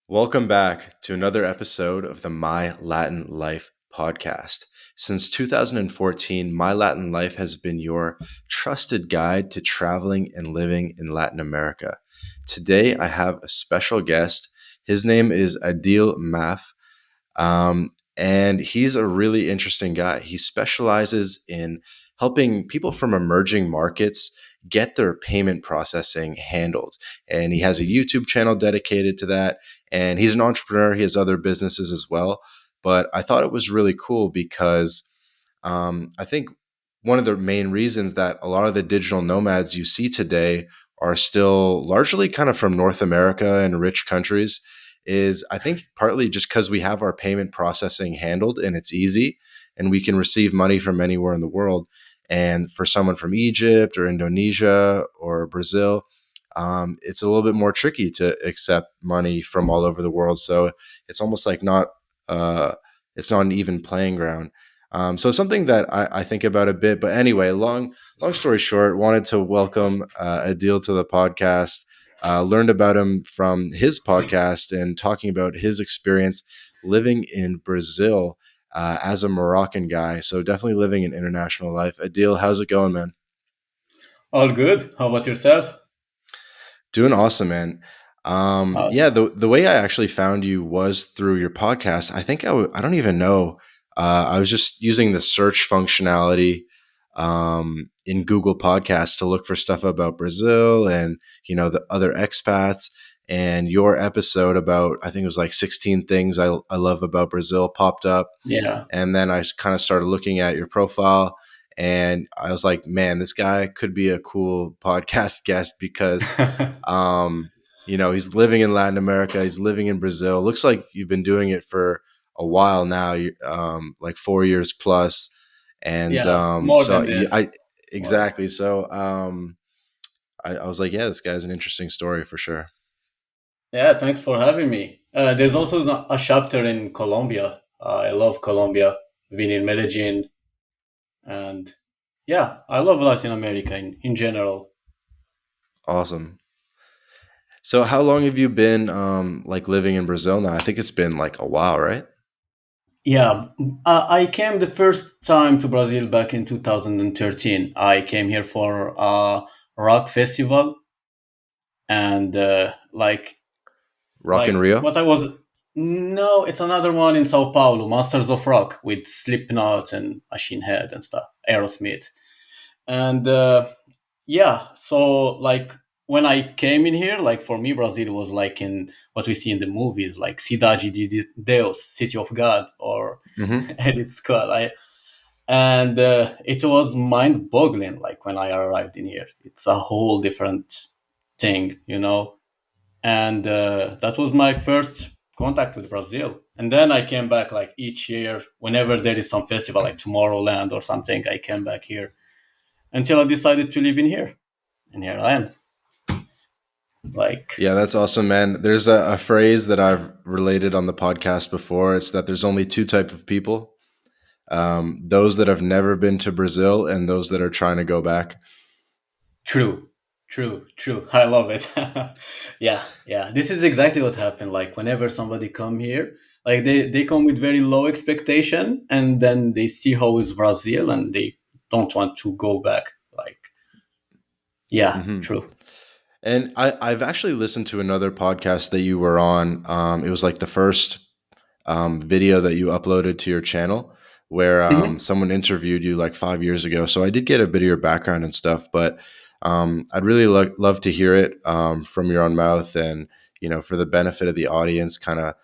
Welcome back to another episode of the My Latin Life podcast. Since 2014, My Latin Life has been your trusted guide to traveling and living in Latin America. Today, I have a special guest. His name is Adil Maf, and he's a really interesting guy. He specializes in helping people from emerging markets get their payment processing handled. And he has a YouTube channel dedicated to that. And he's an entrepreneur. He has other businesses as well. But I thought it was really cool because I think one of the main reasons that a lot of the digital nomads you see today are still largely kind of from North America and rich countries is I think partly just because we have our payment processing handled and it's easy and we can receive money from anywhere in the world. And for someone from Egypt or Indonesia or Brazil, it's a little bit more tricky to accept money from all over the world. So it's almost like uh, it's not an even playing ground. So something that I think about a bit. But anyway, long story short, wanted to welcome Adil to the podcast. Learned about him from his podcast and talking about his experience living in Brazil as a Moroccan guy. So definitely living an international life. Adil, how's it going, man? All good. How about yourself? Doing awesome, man. Yeah, Awesome. the way I actually found you was through your podcast. I think I don't even know. I was just using the search functionality in Google Podcasts to look for stuff about Brazil and the other expats. And your episode about I think it was like 16 things I love about Brazil popped up. Yeah. And then I kind of started looking at your profile and I was like, man, this guy could be a cool podcast guest because um, he's living in Latin America. He's living in Brazil. Looks like you've been doing it for a while now, like 4 years plus. And Yeah. More so than this. I More than. exactly. So I was like, yeah, this guy's an interesting story for sure. Yeah. Thanks for having me. There's also a chapter in Colombia. I love Colombia. Been in Medellin, and yeah, I love Latin America in general. Awesome. So how long have you been like living in Brazil now? I think it's been like a while, right? Yeah, I came the first time to Brazil back in 2013. I came here for a rock festival, and Rock in Rio. what I was. No, it's another one in Sao Paulo, Masters of Rock with Slipknot and Machine Head and stuff, Aerosmith. And yeah, so when I came in here, like for me, Brazil was like in what we see in the movies, like Cidade de Deus, City of God, or Hmm. Edit Squad. And it was mind-boggling. Like when I arrived in here, it's a whole different thing. And that was my first contact with Brazil. And then I came back like each year, whenever there is some festival like Tomorrowland or something, I came back here until I decided to live in here. And here I am. Like, Yeah, that's awesome, man. There's a phrase that I've related on the podcast before. It's that there's only two type of people: those that have never been to Brazil and those that are trying to go back. true, true. I love it. Yeah, yeah. This is exactly what happened. Like, whenever somebody come here, like they come with very low expectation, and then they see how is Brazil, and they don't want to go back. Like, yeah, Hmm. true. And I've actually listened to another podcast that you were on. It was like the first video that you uploaded to your channel where Mhm. someone interviewed you like 5 years ago. So I did get a bit of your background and stuff, but I'd really love to hear it from your own mouth and, for the benefit of the audience, kind of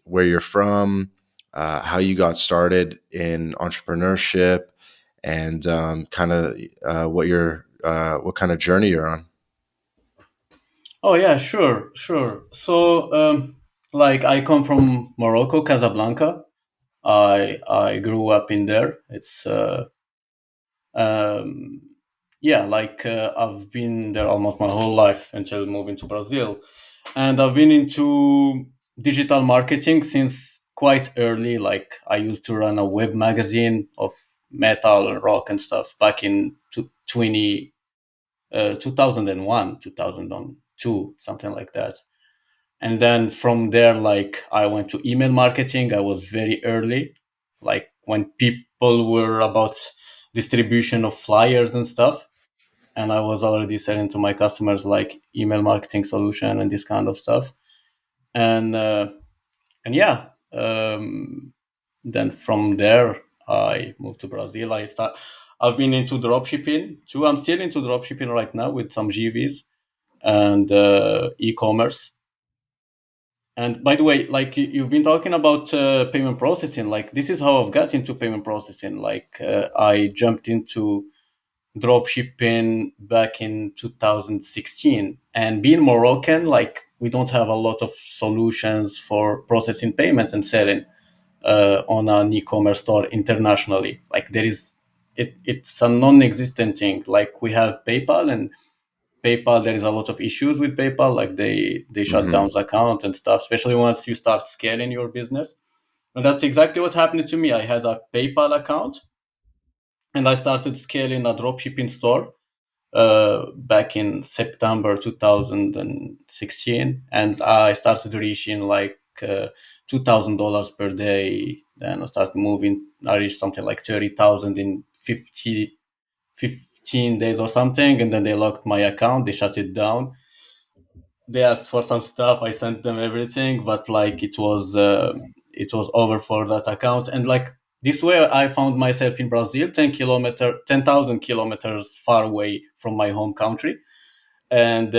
where you're from, how you got started in entrepreneurship, and kind of what kind of journey you're on. Oh yeah, sure. So, like I come from Morocco, Casablanca. I grew up in there. It's um, yeah, like I've been there almost my whole life until moving to Brazil, and I've been into digital marketing since quite early. Like I used to run a web magazine of metal and rock and stuff back in 2001, 2002, something like that. And then from there, like I went to email marketing. I was very early, like when people were about distribution of flyers and stuff, and I was already selling to my customers like email marketing solution and this kind of stuff. And uh, and yeah, then from there I moved to Brazil. I've been into dropshipping too. I'm still into dropshipping right now with some GVs and e-commerce. And by the way, like you've been talking about payment processing, like this is how I've got into payment processing. Like I jumped into drop shipping back in 2016, and being Moroccan, like we don't have a lot of solutions for processing payments and selling on an e-commerce store internationally. Like it's a non-existent thing. Like we have PayPal, and PayPal, there is a lot of issues with PayPal. Like they shut down Hmm. the account and stuff, especially once you start scaling your business. And that's exactly what happened to me. I had a PayPal account, and I started scaling a dropshipping store back in September 2016, and I started reaching like $2,000 per day. Then I started moving. I reached something like 30,000 in 15 days or something, and then they locked my account. They shut it down. They asked for some stuff. I sent them everything, but like it was over for that account. And like this way, I found myself in Brazil, 10,000 kilometers far away from my home country. And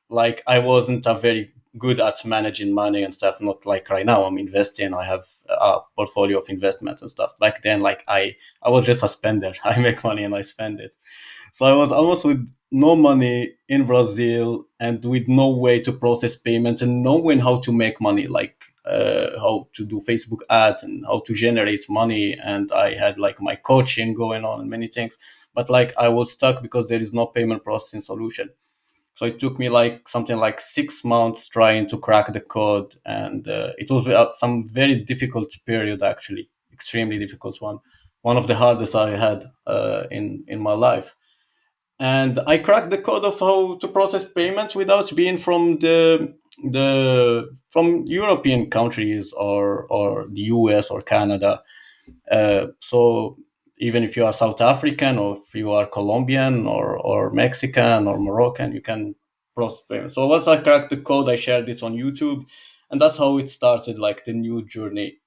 like I wasn't a very good at managing money and stuff. Not like right now. I'm investing. I have a portfolio of investments and stuff. Back then, like I was just a spender. I make money and I spend it. So I was almost with no money in Brazil and with no way to process payments and knowing how to make money, like how to do Facebook ads and how to generate money. And I had like my coaching going on and many things, but like I was stuck because there is no payment processing solution. So it took me like something like 6 months trying to crack the code, and it was some very difficult period, actually, extremely difficult one of the hardest I had in my life. And I cracked the code of how to process payments without being from the from European countries or the US or Canada. So even if you are South African or if you are Colombian or Mexican or Moroccan, you can process payments. So once I cracked the code, I shared it on YouTube, and that's how it started, like the new journey.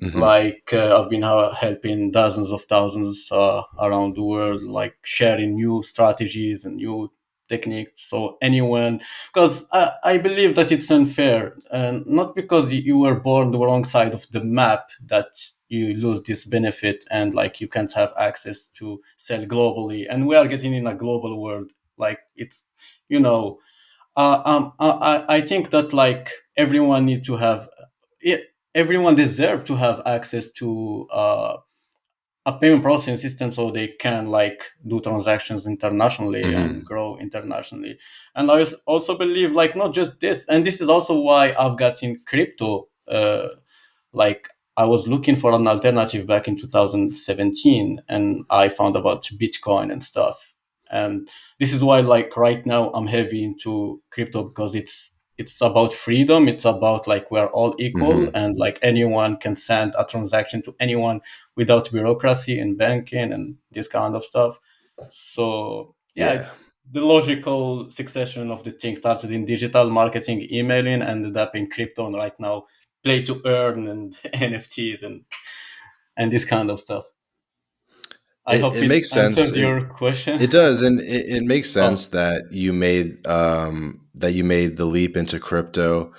Hmm. Like I've been helping dozens of thousands around the world, like sharing new strategies and new techniques. So anyone, because I believe that it's unfair, and not because you were born the wrong side of the map that you lose this benefit and like you can't have access to sell globally. And we are getting in a global world. Like it's, you know, I think that like everyone need to have it, everyone deserve to have access to a payment processing system so they can like do transactions internationally and Hmm. grow internationally. And I also believe like not just this, and this is also why I've got in crypto. Like I was looking for an alternative back in 2017, and I found about Bitcoin and stuff. And this is why like right now I'm heavy into crypto because it's about freedom. It's about like we're all equal Hmm. and like anyone can send a transaction to anyone without bureaucracy and banking and this kind of stuff. So yeah, Yeah. it's the logical succession of the thing. Started in digital marketing, emailing, ended up in crypto, and right now play to earn and NFTs and this kind of stuff. I hope It it makes sense. answered your question. It does, and it makes sense Oh, that you made the leap into crypto,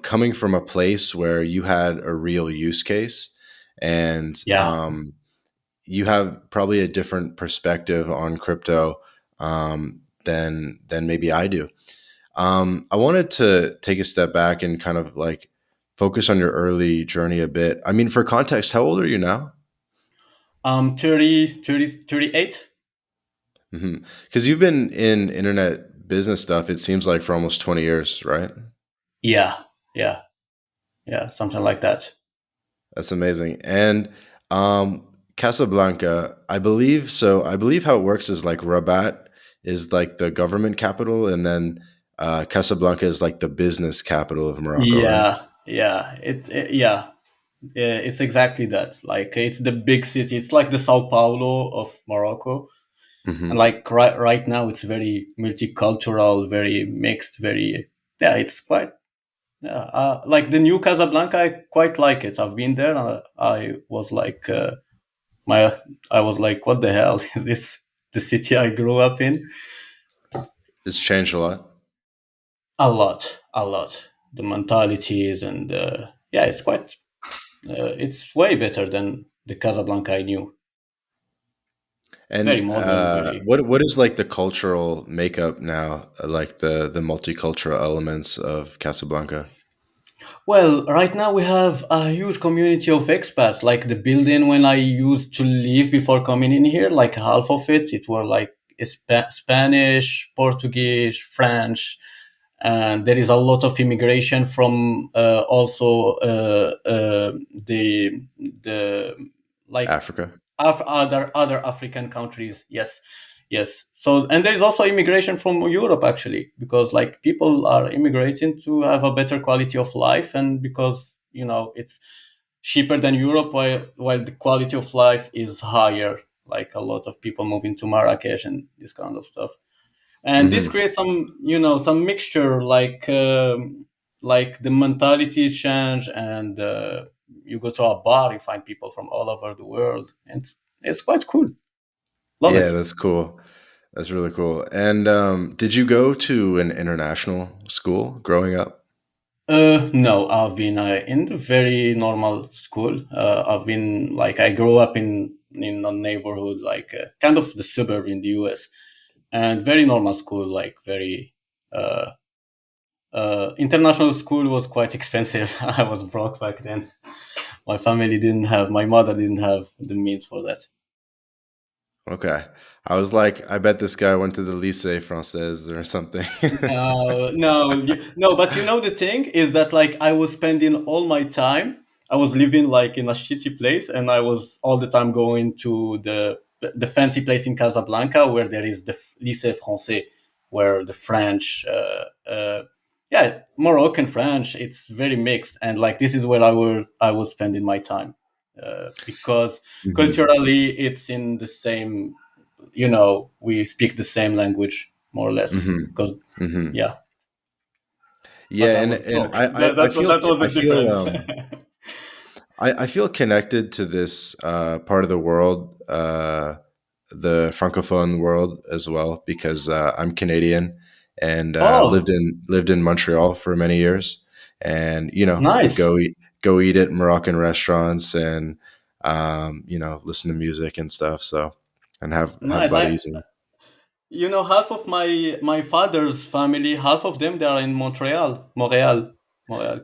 coming from a place where you had a real use case, and yeah. you have probably a different perspective on crypto than maybe I do. I wanted to take a step back and kind of like focus on your early journey a bit. I mean, for context, how old are you now? 38. Because you've been in internet business stuff, it seems like for almost 20 years, right? Yeah, yeah, yeah, something like that. That's amazing. And Casablanca, I believe so. I believe how it works is like Rabat is like the government capital, and then Casablanca is like the business capital of Morocco, right? Yeah, yeah, yeah, it's exactly that. Like it's the big city. It's like the Sao Paulo of Morocco, and Hmm. like right now it's very multicultural, very mixed, very yeah. It's quite yeah. Like the new Casablanca, I quite like it. I've been there. I was like my I was like, what the hell is this? The city I grew up in? It's changed a lot. A lot, a lot. The mentalities and yeah, it's quite. It's way better than the Casablanca I knew. Very And modern, very what is like the cultural makeup now, like the multicultural elements of Casablanca? well. Right now we have a huge community of expats. Like the building when I used to live before coming in here, like half of it were like Spanish, Portuguese, French, and there is a lot of immigration from also the like Africa. other African countries. Yes, yes. So and there is also immigration from Europe actually, because like people are immigrating to have a better quality of life, and because it's cheaper than Europe, while the quality of life is higher. Like a lot of people moving to Marrakesh and this kind of stuff, and this Hmm. creates some some mixture like the mentality change, and you go to a bar, you find people from all over the world, and it's quite cool. Love Yeah, it. that's cool. That's really cool. And did you go to an international school growing up? No, I've been in the very normal school. I've been like I grew up in a neighborhood like kind of the suburb in the US, and very normal school, like very uh, international school was quite expensive. I was broke back then. My mother didn't have the means for that. Okay. I was like, I bet this guy went to the Lycée Française or something. No, no, no. But the thing is that like I was spending all my time. I was living like in a shitty place, and I was all the time going to the fancy place in Casablanca where there is the Lycée Français, where the French, yeah, Moroccan French. It's very mixed, and like this is where I was spending my time, because Hmm. culturally it's in the same. We speak the same language more or less Hmm. because Hmm. yeah, but Yeah, I and was and broke. I, I, I feel That was the I feel difference. I feel connected to this part of the world, the francophone world as well, because I'm Canadian and lived Oh, in Montreal for many years, and would nice, go eat at Moroccan restaurants and listen to music and stuff. So and have nice. buddies, and Half of my father's family, half of them they are in Montreal,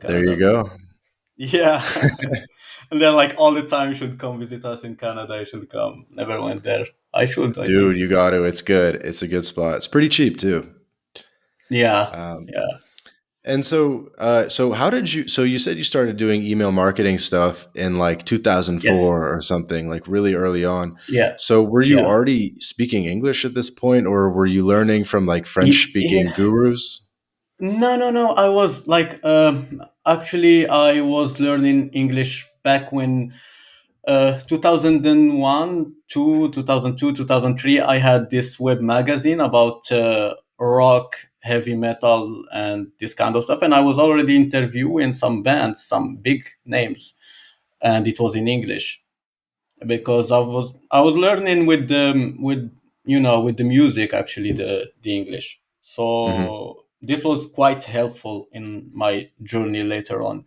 there you Canada. go, Yeah, and they're like all the time. You should come visit us in Canada. You should come. Never went there. I should. I dude. think. You got to. It's good. It's a good spot. It's pretty cheap too. Yeah, Um, yeah. And so how did you? So you said you started doing email marketing stuff in like Yes. 2004 or something, like really early on. Yeah. So were you Yeah. already speaking English at this point, or were you learning from like French speaking Yeah. gurus? No, no, no. I was like, actually, I was learning English back when 2001 to 2002, 2003. I had this web magazine about rock, heavy metal, and this kind of stuff. And I was already interviewing some bands, some big names, and it was in English because I was learning with the music actually the English. Hmm. So this was quite helpful in my journey later on.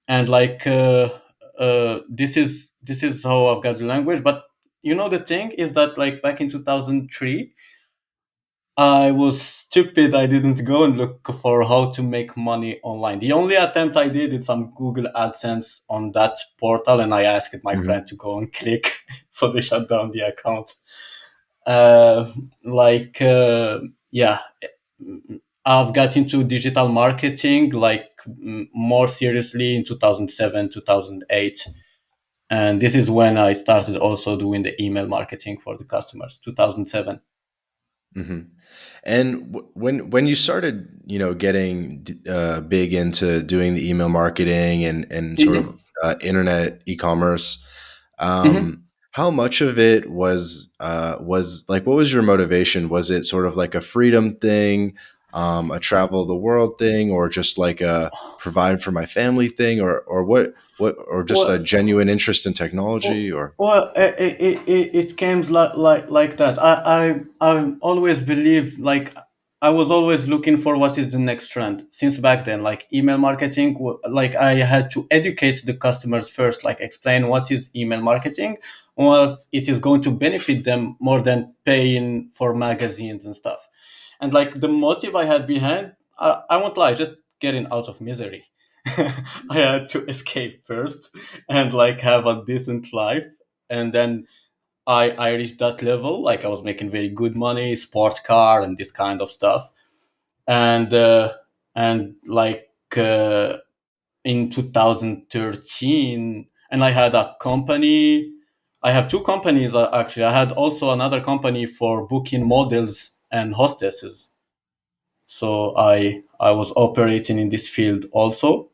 And like this is how I've got the language. But the thing is that like back in 2003 I was stupid. I didn't go and look for how to make money online. The only attempt I did is some Google AdSense on that portal, and I asked my Hmm. friend to go and click, so they shut down the account. Uh, like, yeah, I've got into digital marketing like more seriously in 2007, 2008. And this is when I started also doing the email marketing for the customers, 2007. Hmm. And when you started, getting big into doing the email marketing and sort of Hmm. internet e-commerce, Hmm. how much of it was like, what was your motivation? Was it sort of like a freedom thing, a travel the world thing, or just like a provide for my family thing, or what, or just a Well, genuine interest in technology, Well, or it came like that. I always believe like I was always looking for what is the next trend since back then. Like email marketing, like I had to educate the customers first, like explain what is email marketing, what it is going to benefit them more than paying for magazines and stuff. And like the motive I had behind, I won't lie, just getting out of misery. I had to escape first and like have a decent life, and then I reached that level. Like I was making very good money, sports car and this kind of stuff. And uh, and like in 2013, and I had a company. I have two companies actually. I had also another company for booking models and hostesses. So I was operating in this field also,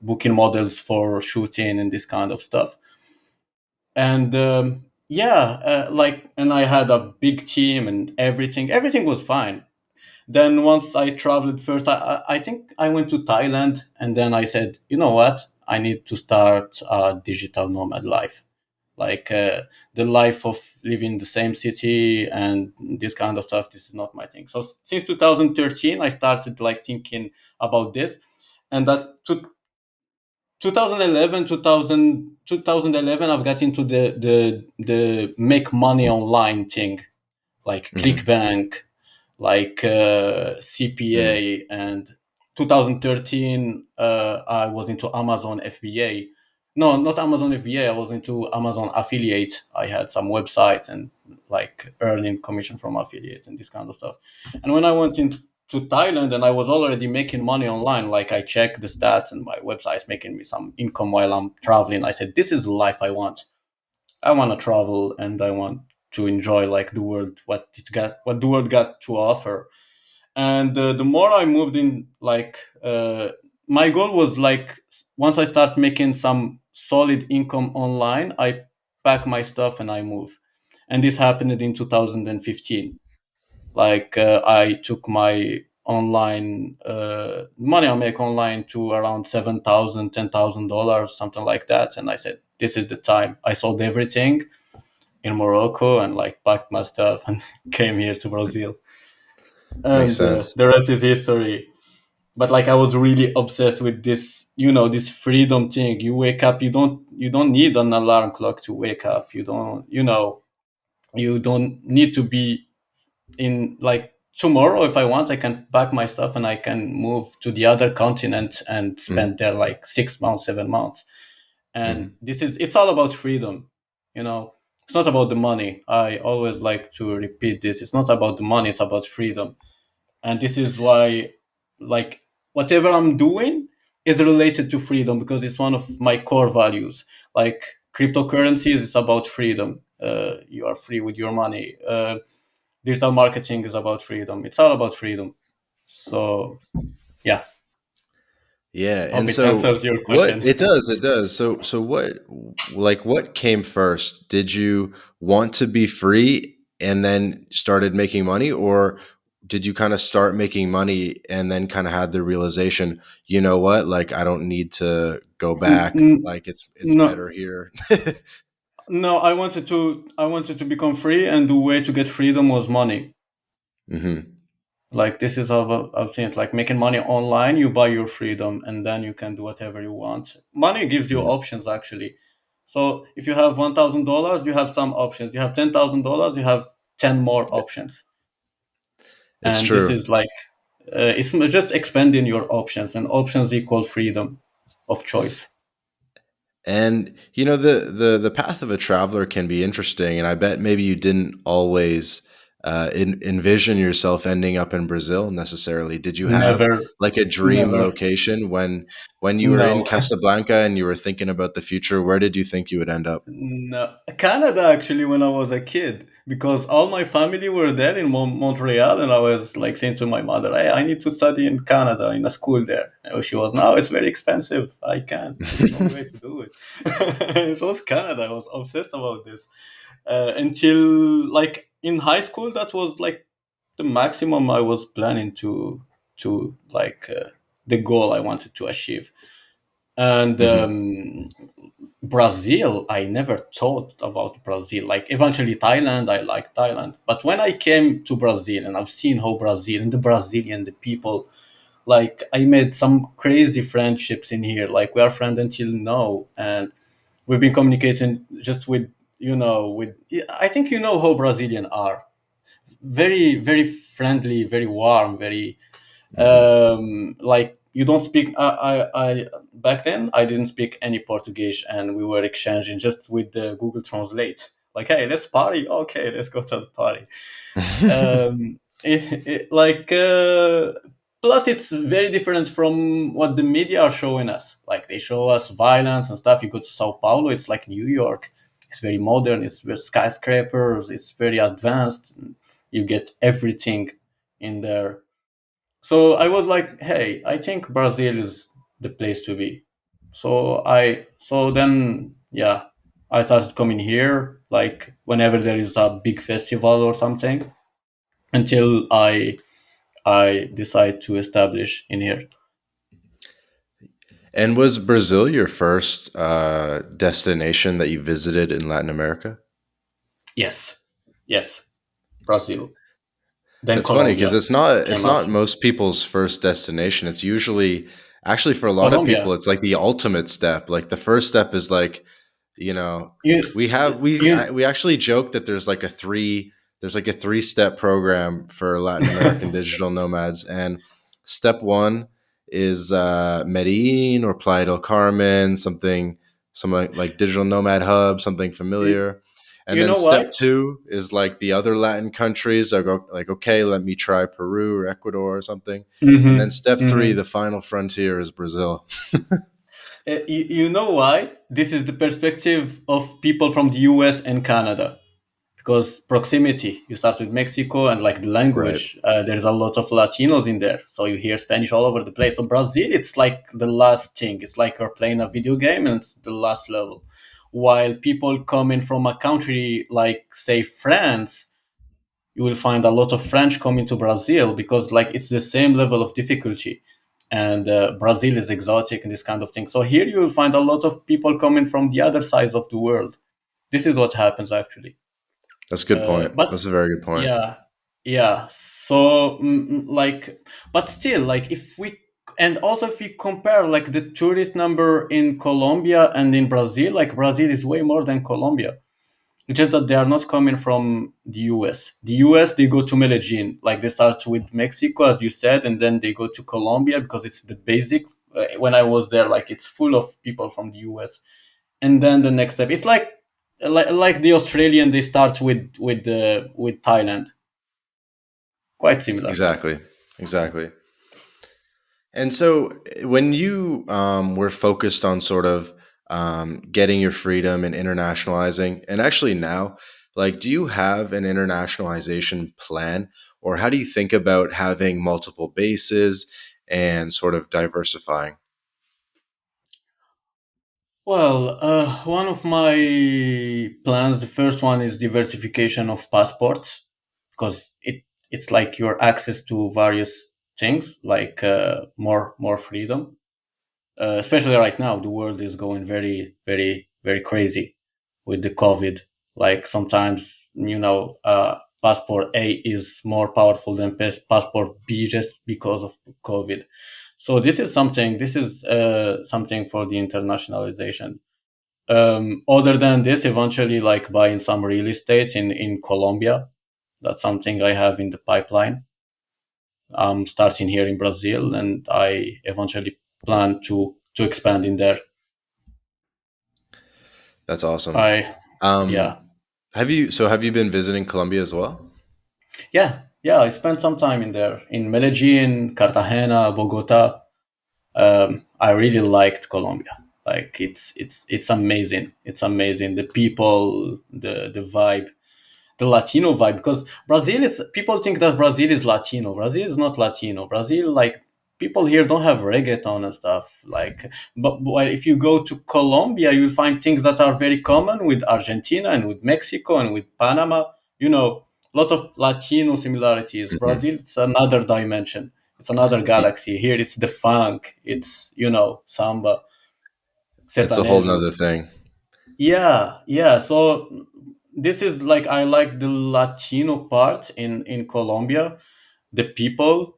booking models for shooting and this kind of stuff. And yeah, like, and I had a big team and everything was fine. Then once I traveled first, I think I went to Thailand, and then I said, you know what, I need to start a digital nomad life, like the life of living in the same city and this kind of stuff. This is not my thing. So since 2013 I started like thinking about this. And that to 2011 I've got into the make money online thing, like hmm ClickBank, like CPA. And 2013, I was into Amazon FBA. No, not Amazon FBA. I was into Amazon affiliate. I had some websites and like earning commission from affiliates and this kind of stuff. And when I went into Thailand and I was already making money online, like I checked the stats and my website's making me some income while I'm traveling. I said, this is the life I want. I want to travel and I want to enjoy like the world, what the world got to offer. And the more I moved in, like my goal was like once I start making some solid income online, I pack my stuff and I move. And this happened in 2015. Like I took my online money I make online to around 7,000, $10,000, something like that. And I said, this is the time. I sold everything in Morocco and like packed my stuff and came here to Brazil. makes And sense. the rest is history. But like I was really obsessed with this, this freedom thing. You wake up, you don't need an alarm clock to wake up. You don't need to be in like tomorrow. If I want, I can pack my stuff and I can move to the other continent and spend Hmm. there like 6 months, 7 months. And Hmm. it's all about freedom. you know it's not about the money. I always like to repeat this. It's not about the money, it's about freedom. And this is why, like, whatever I'm doing is related to freedom, because it's one of my core values. Like cryptocurrencies is about freedom. You are free with your money. Digital marketing is about freedom. It's all about freedom. So yeah, Yeah, hope and it so answers your what question. it does. So what came first? Did you want to be free and then started making money, or did you kind of start making money and then kind of had the realization, you know what, like I don't need to go back, like it's No, better here. no, I wanted to become free, and the way to get freedom was money. Hmm. Like this is how I've seen it. Like making money online, you buy your freedom, and then you can do whatever you want. Money gives you options actually. So if you have $1,000, you have some options. You have $10,000, you have 10 more options. It's And this true. is like it's just expanding your options, and options equal freedom of choice. And the path of a traveler can be interesting, and I bet maybe you didn't always envision yourself ending up in Brazil necessarily. Did you have Never, like a dream never. location when you were in No. Casablanca and you were thinking about the future? Where did you think you would end up? No, Canada actually when I was a kid because all my family were there in Montreal and I was like saying to my mother, "Hey, I need to study in Canada in a school there." And she was, "No, it's very expensive. I can't. There's no way to do it." It was Canada. I was obsessed about this until like in high school. That was like the maximum I was planning to like the goal I wanted to achieve. And Hmm. Brazil, I never thought about Brazil. Like eventually Thailand, I like Thailand. But when I came to Brazil and I've seen how Brazil and the Brazilian, the people, like I made some crazy friendships in here. Like we are friends until now. And we've been communicating just with, with, I think you know how Brazilian are. Very, very friendly, very warm, very Hmm. like you don't speak I back then I didn't speak any Portuguese and we were exchanging just with the Google Translate, like, hey, let's party, okay, let's go to the party. Like plus it's very different from what the media are showing us. Like they show us violence and stuff. You go to Sao Paulo, it's like New York. It's very modern, it's very skyscrapers, it's very advanced. You get everything in there. So I was like, hey, I think Brazil is the place to be. So then yeah, I started coming here like whenever there is a big festival or something until I decide to establish in here. And was Brazil your first destination that you visited in Latin America? Yes. Yes. Brazil. Then It's funny because Colombia it's came not after. most people's first destination. It's usually actually for a lot of people Colombia. it's like the ultimate step. Like the first step is like, you know, You you we actually joke that there's like a three-step program for Latin American digital nomads, and step 1 is Medellin or Playa del Carmen, something like digital nomad hub, something you, familiar. And you then know step why? 2 is like the other Latin countries. I go like, okay, let me try Peru or Ecuador or something. And then Mm-hmm. step 3, Mm-hmm. the final frontier, is Brazil. You know why? This is the perspective of people from the US and Canada because proximity. You start with Mexico and like the Right. language. There's a lot of Latinos in there, so you hear Spanish all over the place. So Brazil, it's like the last thing. It's like you're playing a video game and it's the last level. While people coming from a country like say France, you will find a lot of French coming to Brazil because like it's the same level of difficulty, and Brazil is exotic and this kind of thing. So here you will find a lot of people coming from the other sides of the world. This is what happens actually. That's a good point. But That's a very good point. yeah, yeah. So like, but still, like if we and also if we compare like the tourist number in Colombia and in Brazil, like Brazil is way more than Colombia. It's just that they are not coming from the US. The US, they go to Medellin. Like they start with Mexico, as you said, and then they go to Colombia because it's the basic. When I was there, like it's full of people from the US. And then the next step, it's like the Australian, they start with Thailand. Quite similar. Exactly. Exactly. And so when you were focused on sort of getting your freedom and internationalizing, and actually now, like, do you have an internationalization plan, or how do you think about having multiple bases and sort of diversifying? Well, one of my plans, the first one is diversification of passports, because it's like your access to various things, like more freedom. Especially right now, the world is going very, very, very crazy with the COVID. Like sometimes, passport A is more powerful than passport B just because of COVID. So this is something. This is something for the internationalization. Other than this, eventually, like buying some real estate in Colombia. That's something I have in the pipeline. I'm starting here in Brazil, and I eventually plan to expand in there. That's awesome. I Um, Yeah. have you been visiting Colombia as well? Yeah, yeah. I spent some time in there, in Medellin, Cartagena, Bogota. I really liked Colombia. Like it's amazing. It's amazing. The people, the vibe, the Latino vibe. Because Brazil is, people think that Brazil is Latino. Brazil is not Latino. Brazil, like, people here don't have reggaeton and stuff. Like, but well, if you go to Colombia, you'll find things that are very common with Argentina and with Mexico and with Panama. You know, a lot of Latino similarities. Hmm. Brazil, it's another dimension. It's another galaxy. Here, it's the funk. It's, samba, It's a whole sertanejo. nother thing. Yeah, yeah. So this is like, I like the Latino part in Colombia. The people.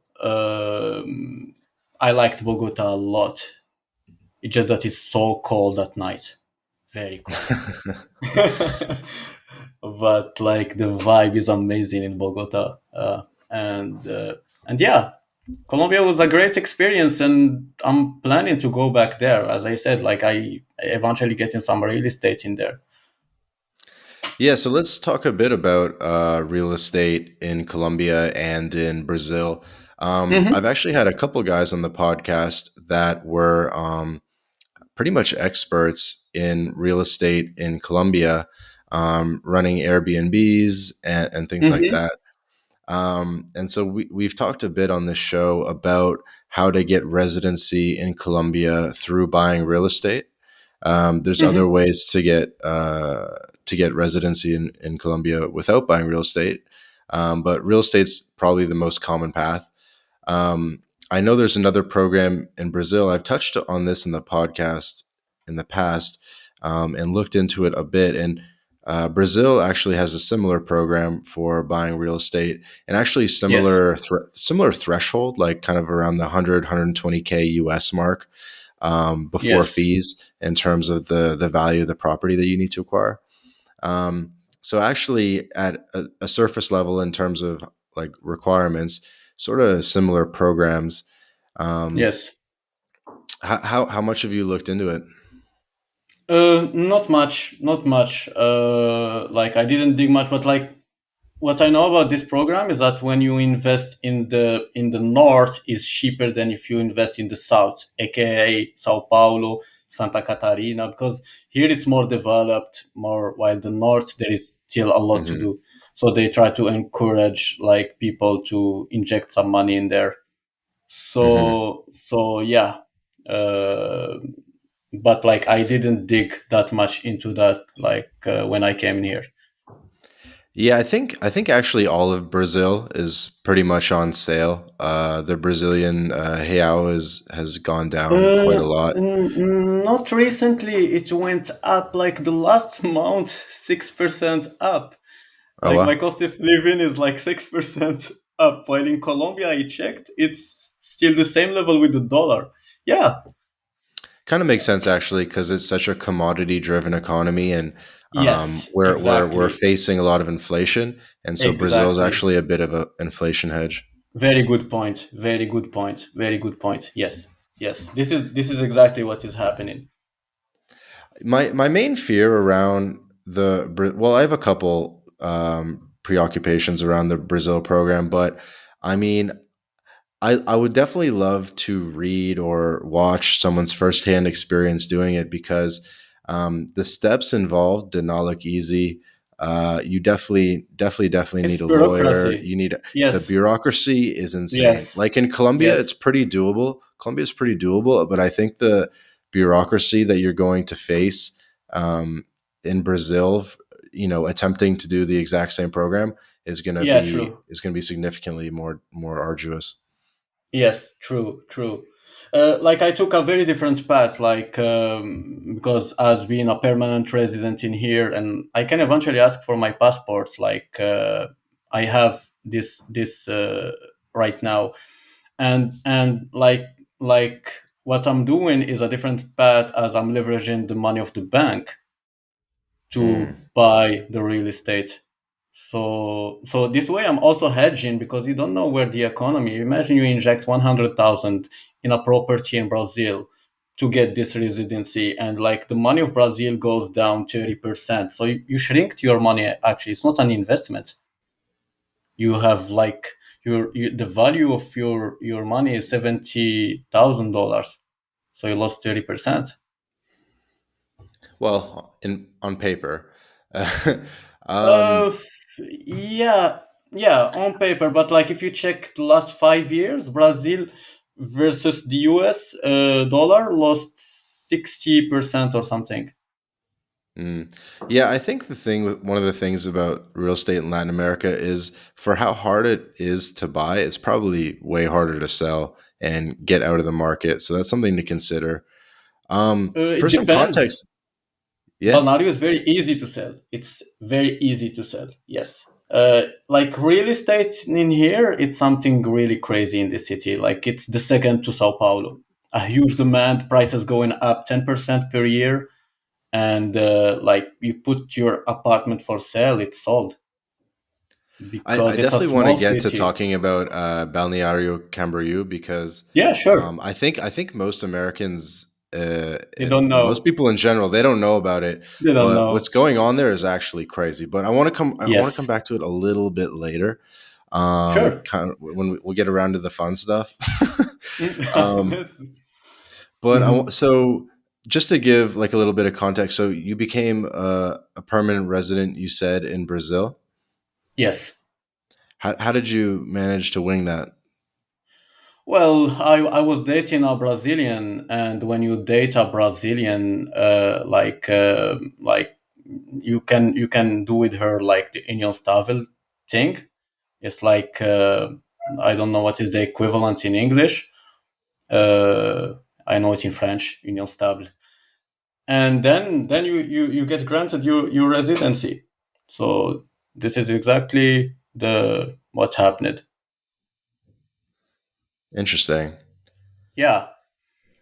I liked Bogota a lot. It's just that it's so cold at night, very cold. But like the vibe is amazing in Bogota, and yeah, Colombia was a great experience, and I'm planning to go back there. As I said, like I eventually getting some real estate in there. Yeah, so let's talk a bit about real estate in Colombia and in Brazil. I've Hmm. actually had a couple guys on the podcast that were pretty much experts in real estate in Colombia, running Airbnbs and things like Hmm. that. And so we've talked a bit on this show about how to get residency in Colombia through buying real estate. There's other Hmm. ways to get residency in Colombia without buying real estate, but real estate's probably the most common path. I know there's another program in Brazil. I've touched on this in the podcast in the past, and looked into it a bit. And Brazil actually has a similar program for buying real estate, and actually Yes. similar threshold, like kind of around the 100 k US mark, before Yes. fees in terms of the value of the property that you need to acquire. So actually, at a surface level, in terms of like requirements, sort of similar programs. Um, Yes. how much have you looked into it? Not much. Not much. Like I didn't dig much, but like what I know about this program is that when you invest in the north is cheaper than if you invest in the south, aka Sao Paulo, Santa Catarina, because here it's more developed, more, while the north there is still a lot to Hmm. do. So they try to encourage like people to inject some money in there. Hmm. So yeah. Uh, but like I didn't dig that much into that, like when I came in here. Yeah, I think actually all of Brazil is pretty much on sale. The Brazilian real is has gone down quite a lot. Not recently. It went up like the last month, 6% up. Oh Like my well, cost of living is like 6% up. While in Colombia, I checked, it's still the same level with the dollar. Yeah. kind of makes sense actually because it's such a commodity driven economy, and Yes. we're Exactly. facing a lot of inflation, and so Brazil is Exactly. actually a bit of an inflation hedge. Very good point. Very good point. Very good point. Yes. Yes. This is exactly what is happening. My main fear around well, I have a couple preoccupations around the Brazil program, but I mean, I would definitely love to read or watch someone's firsthand experience doing it because the steps involved did not look easy. You definitely need It's a lawyer. bureaucracy. You need the Yes. bureaucracy is insane. Yes. Like in Colombia, Yes. it's pretty doable. Colombia is pretty doable, but I think the bureaucracy that you're going to face um, in Brazil, attempting to do the exact same program Yeah, true. is going to be significantly more arduous. Yes, true, true. Like I took a very different path, like because as being a permanent resident in here, and I can eventually ask for my passport. Like I have this right now, and like what I'm doing is a different path, as I'm leveraging the money of the bank to Mm. buy the real estate. So this way I'm also hedging, because you don't know where the economy. Imagine you inject 100,000 in a property in Brazil to get this residency, and like the money of Brazil goes down 30%. So you shrink your money. Actually, it's not an investment. You have like the value of your money is $70,000, so you lost 30%. Well, in on paper. Uh, um, yeah, yeah, on paper, but like if you check the last 5 years, Brazil versus the US dollar lost 60% or something. mm. Yeah, I think one of the things about real estate in Latin America is for how hard it is to buy, it's probably way harder to sell and get out of the market. So that's something to consider. For It some depends. context, yeah, Balneario is very easy to sell. It's very easy to sell. Yes. Like real estate in here, it's something really crazy in the city. Like it's the second to Sao Paulo. A huge demand, prices going up 10% per year, and like you put your apartment for sale, it's sold I because it's a definitely want to small get to city. talking about Balneario Camboriú because Yeah, sure. I think most Americans They don't and most know. people in general they don't know about it. They don't But what's know. going on there is actually crazy. But I want to come Yes. back to it a little bit later. Sure. Kind of when we'll get around to the fun stuff. um, but Mhm. so just to give like a little bit of context, so you became a permanent resident, you said in Brazil. Yes. How did you manage to wing that? Well, I was dating a Brazilian, and when you date a Brazilian, like you can do with her like the União Estável thing. It's like I don't know what is the equivalent in English. Uh, I know it in French, União Stable, and then you get granted your residency. So this is exactly the what happened. Interesting. Yeah.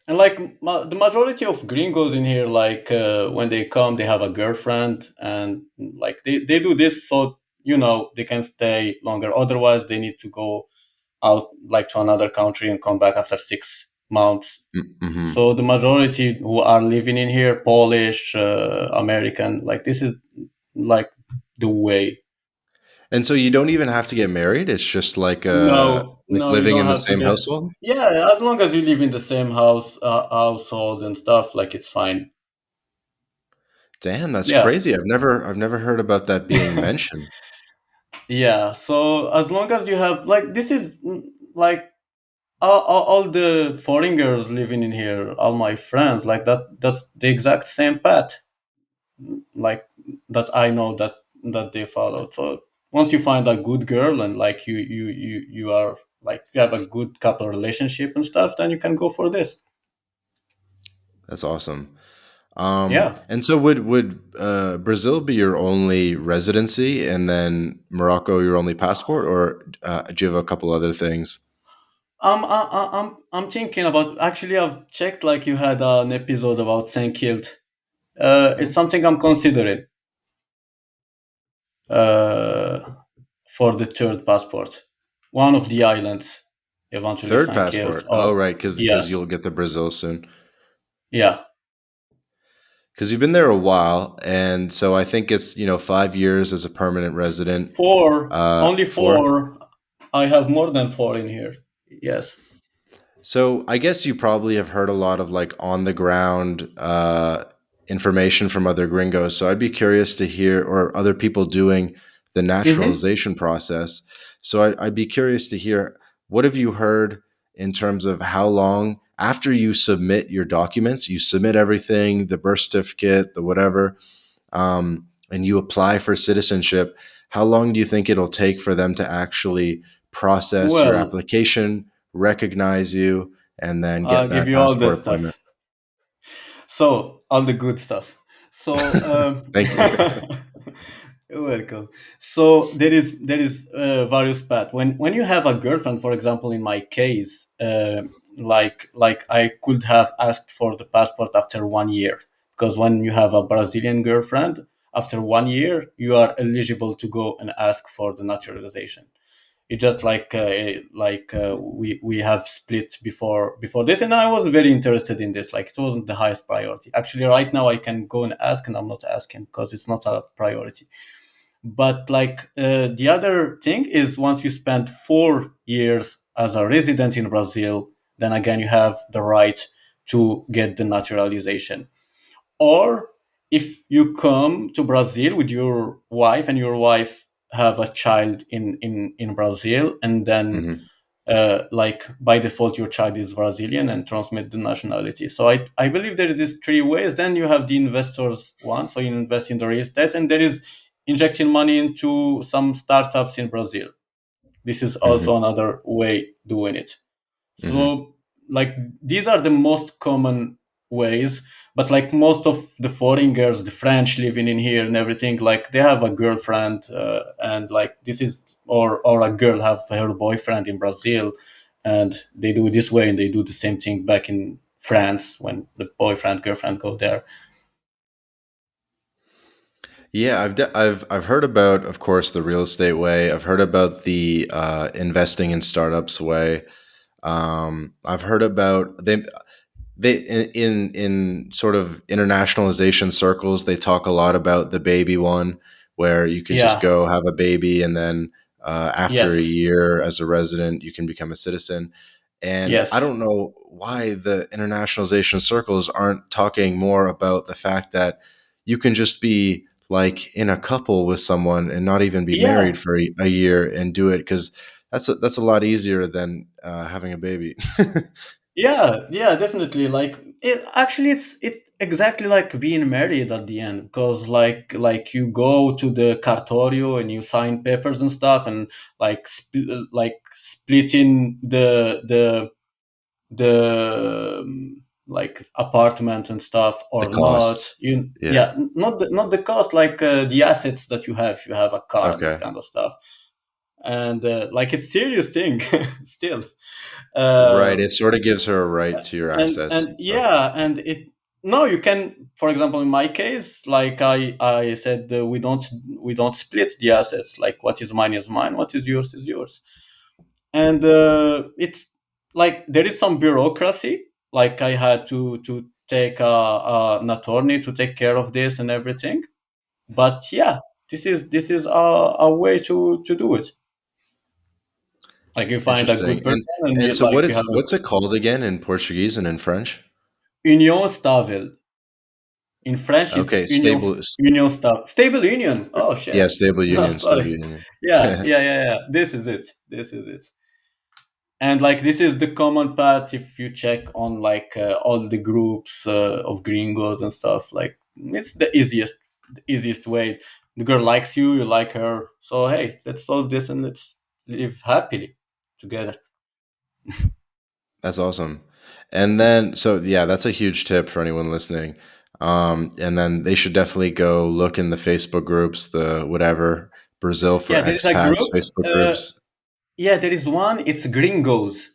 And like the majority of gringos in here, like when they come, they have a girlfriend, and like they do this so they can stay longer. Otherwise, they need to go out like to another country and come back after 6 months. Mm-hmm. So the majority who are living in here, Polish, American, like this is like the way. And so you don't even have to get married. It's just No, like no, you living don't in the have to same get. household. Yeah, as long as you live in the same household and stuff, like it's fine. Damn, that's Yeah. crazy. I've never heard about that being mentioned. Yeah, so as long as you have like this is like all the foreigners living in here, all my friends, like that's the exact same path, like that I know that they follow. So once you find a good girl and like you are like you have a good couple relationship and stuff, then you can go for this. That's awesome. Yeah. And so would Brazil be your only residency, and then Morocco your only passport, or do you have a couple other things? I'm thinking about actually I've checked like you had an episode about Saint Kilt. It's something I'm considering. Uh, for the third passport. One of the islands, eventually Third St. Kitts. passport. Oh, Or right, because yes, you'll get the Brazil soon. yeah. Because you've been there a while, and so I think it's 5 years as a permanent resident. Four, only Four. four. I have more than four in here. Yes. So I guess you probably have heard a lot of like on the ground information from other gringos. So I'd be curious to hear, or other people doing the Mm-hmm. naturalization process. So I'd be curious to hear, what have you heard in terms of how long after you submit your documents, you submit everything, the birth certificate, the whatever, and you apply for citizenship. How long do you think it'll take for them to actually process your Well, application, recognize you, and then I'll get give that you all the passport appointment? stuff. So all the good stuff. So Thank you. you're welcome. So there is various path. When you have a girlfriend, for example, in my case, like I could have asked for the passport after 1 year, because when you have a Brazilian girlfriend, after 1 year you are eligible to go and ask for the naturalization. It just we have split before this, and I wasn't very interested in this. Like it wasn't the highest priority. Actually, right now I can go and ask, and I'm not asking because it's not a priority. But like the other thing is, once you spend 4 years as a resident in Brazil, then again you have the right to get the naturalization. Or if you come to Brazil with your wife and your wife have a child in Brazil, and then Hmm. like by default your child is Brazilian and transmit the nationality. So I believe there is these three ways. Then you have the investors one, so you invest in the real estate, and there is injecting money into some startups in Brazil. This is Hmm. also another way doing it. Hmm. So like these are the most common ways, but like most of the foreigners, the French living in here and everything, like they have a girlfriend, and like this is, or a girl have her boyfriend in Brazil, and they do it this way, and they do the same thing back in France when the boyfriend girlfriend go there. Yeah, I've heard about, of course, the real estate way. I've heard about the investing in startups way. I've heard about they in sort of internationalization circles, they talk a lot about the baby one, where you can just Yeah. go have a baby, and then after a Yes. year as a resident you can become a citizen. And I Yes. don't know why the internationalization circles aren't talking more about the fact that you can just be like in a couple with someone and not even be Yeah. married for a year and do it, because that's a lot easier than having a baby. Yeah, yeah, definitely. Like it actually, it's exactly like being married at the end, because like you go to the cartorio and you sign papers and stuff, and like like splitting the like apartment and stuff The or not. costs. You Yeah. yeah, not the cost, like the assets that you have. If you have a car, this Okay. kind of stuff, and like it's serious thing still. Uh, Right. It sort of gives her a right to your access and and stuff. yeah, and it no, you can, for example, in my case, like I said, we don't split the assets. Like what is mine, what is yours. And it's like there is some bureaucracy. Like I had to take an attorney to take care of this and everything. But yeah, this is a way to do it. Like you find a good Interesting. person, and And you so like you have a what's it called again in Portuguese and in French? union stable. In French, it's Okay, stable. union stable union. Oh Yeah, shit! stable No, union, stable sorry. union. Yeah, yeah, yeah, yeah. This is it. This is it. And like this is the common path if you check on like all the groups of gringos and stuff. Like it's the easiest way. The girl likes you, you like her. So hey, let's solve this and let's live happily together. That's awesome. And then, so yeah, that's a huge tip for anyone listening. And then they should definitely go look in the Facebook groups, the whatever, Brazil for Yeah, there is a expats group. Facebook Uh, groups. yeah, there is one. It's gringos.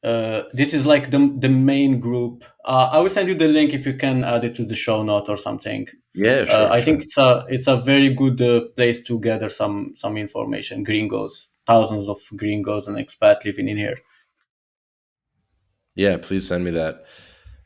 This is like the main group. I will send you the link if you can add it to the show note or something. Yeah, sure, I think sure. it's a very good place to gather some information. Gringos, thousands of gringos and expat living in here. Yeah, please send me that.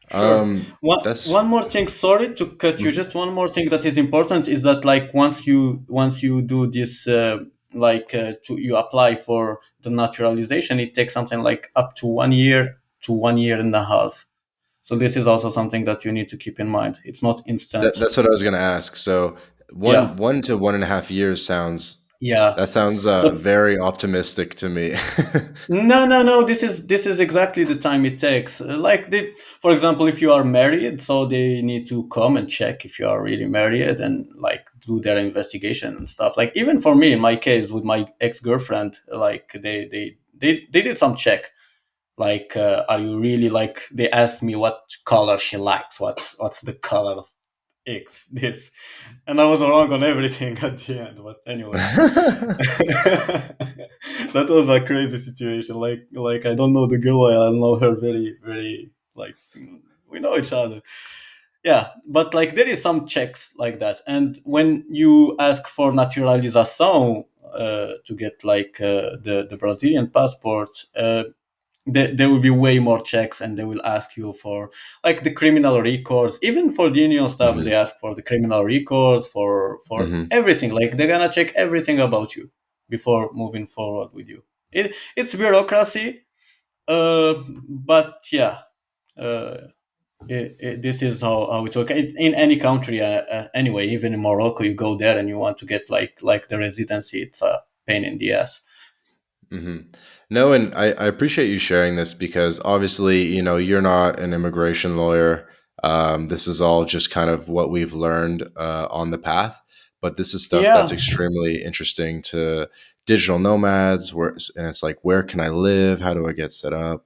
Sure. One That's more thing. Sorry to cut you. Just one more thing that is important is that like once you do this, you apply for the naturalization, it takes something like up to 1 year to 1 year and a half. So this is also something that you need to keep in mind. It's not instant. that's what I was gonna ask. So Yeah, 1 to 1.5 years sounds, yeah. that sounds So very optimistic to me. no, no, no. This is exactly the time it takes. For example, if you are married, so they need to come and check if you are really married and like do their investigation and stuff. Like even for me, in my case with my ex girlfriend, like they did some check. Like, are you really like? They asked me what color she likes. What's the color of X this, and I was wrong on everything at the end. But anyway, that was a crazy situation. Like I don't know the girl. I know her very very like we know each other. Yeah, but like there is some checks like that, and when you ask for naturalization to get like the Brazilian passport. there will be way more checks, and they will ask you for like the criminal records. Even for the union stuff, they Hmm. ask for the criminal records for Hmm. everything. Like they're gonna check everything about you before moving forward with you. It's bureaucracy, but yeah. Uh, this is how it works in any country. Anyway, even in Morocco, you go there and you want to get like the residency. It's a pain in the ass. Hmm. No, and I appreciate you sharing this because obviously, you're not an immigration lawyer. This is all just kind of what we've learned on the path, but this is stuff that's Yeah, extremely interesting to digital nomads. And it's like, where can I live? How do I get set up?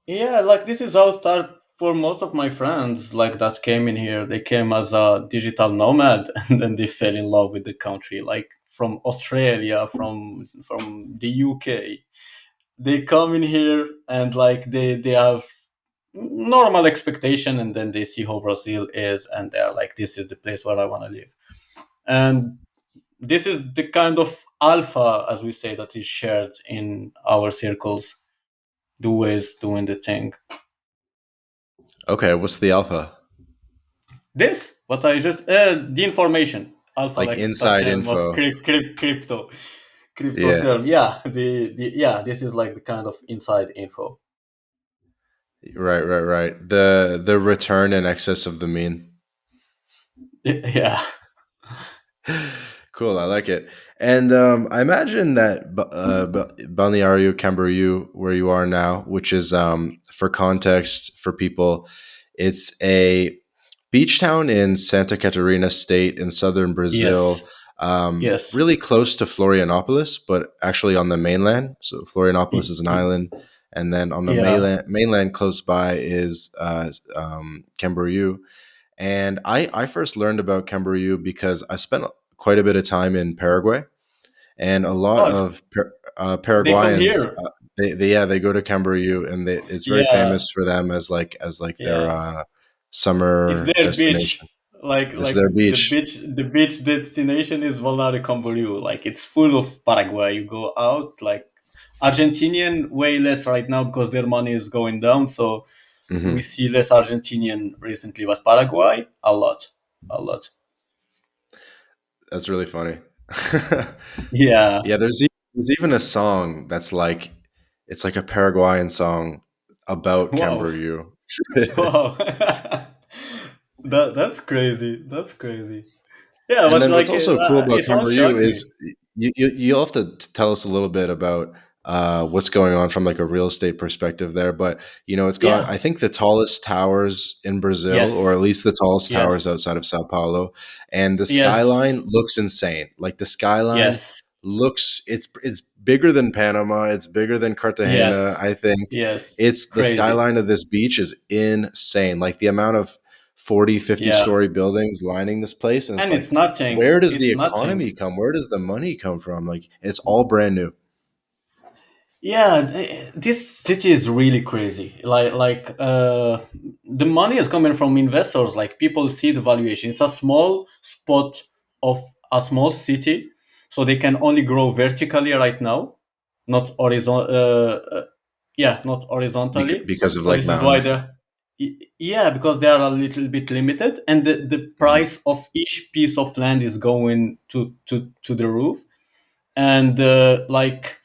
yeah. Like this is how it started for most of my friends. Like that came in here. They came as a digital nomad, and then they fell in love with the country. Like from Australia, from the UK, they come in here and like they have normal expectation, and then they see how Brazil is, and they're like, this is the place where I want to live. And this is the kind of alpha, as we say, that is shared in our circles, the ways doing the thing. Okay, what's the alpha? This what I just the information alpha, Like like the inside term of info. crypto Yeah, term. Yeah, the yeah, this is like the kind of inside info. right. The return in excess of the mean. Yeah. Cool, I like it. And I imagine that Balneario Camboriu, where you are now, which is for context for people, it's a beach town in Santa Catarina State in southern Yes. Brazil, Yes. really close to Florianopolis, but actually on the mainland. So Florianopolis Y- is an y- island, and then on the Yeah. mainland close by is Camboriú. And I first learned about Camboriú because I spent quite a bit of time in Paraguay, and a lot Oh, of they come Paraguayans, here. they go to Camboriú, and it's very Yeah. famous for them as like their Yeah. It's summer their beach. destination. Like It's their the beach. beach destination is Balneario Camboriú. Like it's full of Paraguay. You go out like Argentinian way less right now because their money is going down. So we Hmm. see less Argentinian recently, but Paraguay a lot, a lot. That's really funny. Yeah. Yeah, there's even a song that's like it's like a Paraguayan song about Wow. Camboriú. Wow. That's crazy. That's crazy. Yeah, And but then what's like also cool about it won't Camboriú shock me. is you'll have to tell us a little bit about what's going on from like a real estate perspective there. But it's got, Yeah. I think, the tallest towers in Brazil, or Yes. at least the tallest towers Yes. outside of Sao Paulo, and the Yes. skyline looks insane. Like the skyline Yes. looks, it's bigger than Panama, it's bigger than Cartagena. Yes. I think Yes. it's the Crazy. skyline of this beach is insane. Like the amount of 40, 50 Yeah. story buildings lining this place, and it's And like, it's nothing. where does the It's nothing. economy come? Where does the money come from? Like it's all brand new. Yeah, this city is really crazy. The money is coming from investors. Like people see the valuation. It's a small spot of a small city, so they can only grow vertically right now, not yeah, not horizontally. Because of So like this is why mountains. yeah, because they are a little bit limited, and the Hmm. price of each piece of land is going to the roof. And like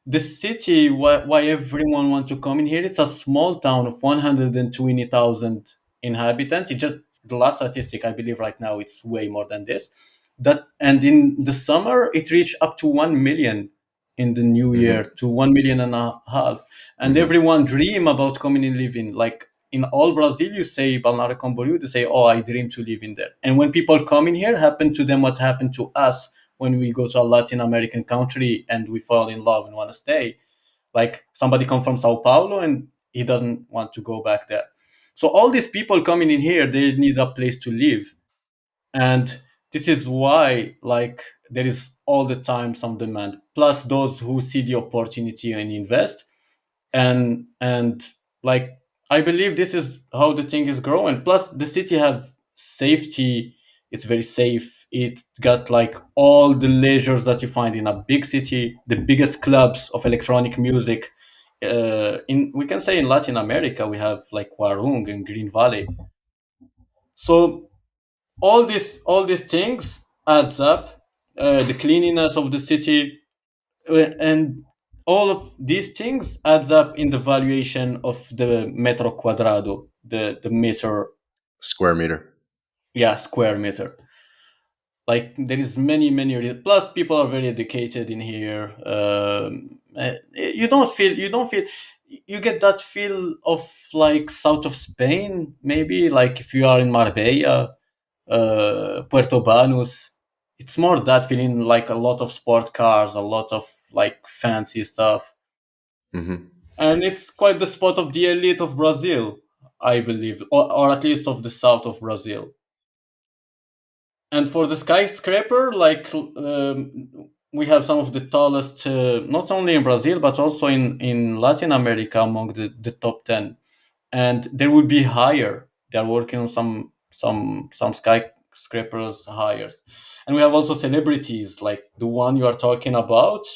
the city, why everyone want to come in here, it's a small town of 120,000 inhabitants. It just the last statistic, I believe right now it's way more than this. That, and in the summer it reached up to 1 million, in the new Hmm. year to 1 million and a half. And Hmm. everyone dream about coming and living. Like in all Brazil, you say Balneario Camboriú, they say, oh, I dream to live in there. And when people come in here, happen to them what happened to us when we go to a Latin American country and we fall in love and want to stay. Like somebody come from Sao Paulo and he doesn't want to go back there. So all these people coming in here, they need a place to live. And this is why like there is all the time some demand. Plus those who see the opportunity and invest. And like I believe this is how the thing is growing. Plus the city have safety. It's very safe. It got like all the leisures that you find in a big city, the biggest clubs of electronic music In we can say in Latin America we have like Warung and Green Valley. So all these things adds up. The cleanliness of the city, and all of these things adds up in the valuation of the metro quadrado, the meter, Square meter. yeah, square meter. Like there is plus people are very educated in here. You don't feel you get that feel of like south of Spain, maybe like if you are in Marbella, Puerto Banus. It's more that feeling, like a lot of sport cars, a lot of like fancy stuff, Hmm. and it's quite the spot of the elite of Brazil, I believe, or at least of the south of Brazil. And for the skyscraper, like we have some of the tallest, not only in Brazil but also in Latin America, among the top 10, and they will be higher. They are working on some skyscrapers higher, and we have also celebrities like the one you are talking about.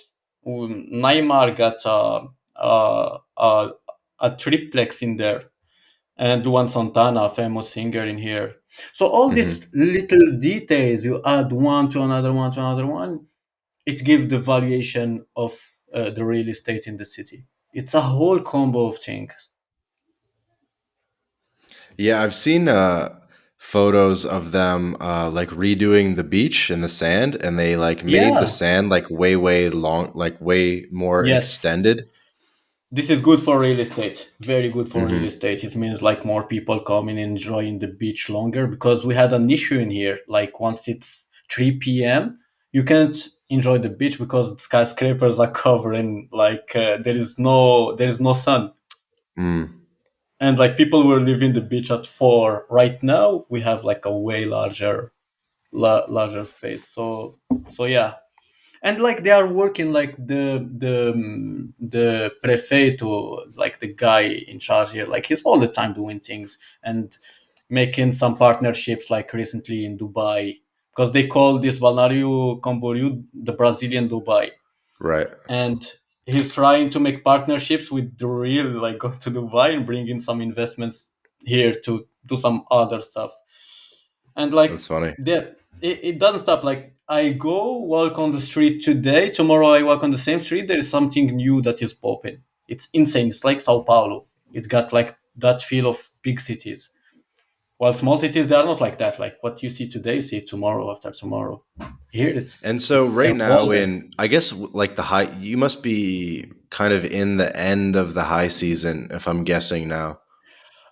Neymar got a triplex in there, and Luan Santana, a famous singer, in here. So all these Hmm. little details, you add one to another one to another one, it gives the valuation of the real estate in the city. It's a whole combo of things. Yeah, I've seen photos of them like redoing the beach and the sand, and they like made the Yeah. sand like way, way long, like way more Yes. extended. This is good for real estate. Very good for real Hmm. estate. It means like more people coming and enjoying the beach longer, because we had an issue in here. Like once it's 3 p.m., you can't enjoy the beach because the skyscrapers are covering, like there is no sun. Mm. And like people were leaving the beach at 4. Right now we have like a way larger space. So yeah, and like they are working like the prefeito, like the guy in charge here, like he's all the time doing things and making some partnerships, like recently in Dubai, because they call this Balneario Camboriu the Brazilian Dubai. Right. And he's trying to make partnerships with the real, like go to Dubai and bring in some investments here to do some other stuff. And like That's funny. it doesn't stop. Like I go walk on the street today, tomorrow I walk on the same street, there is something new that is popping. It's insane. It's like Sao Paulo. It got like that feel of big cities, while small cities, they are not like that. Like what you see today, you see it tomorrow, after tomorrow. Here it's And so it's right now evolving. in I guess like the high you must be kind of in the end of the high season if I'm guessing now.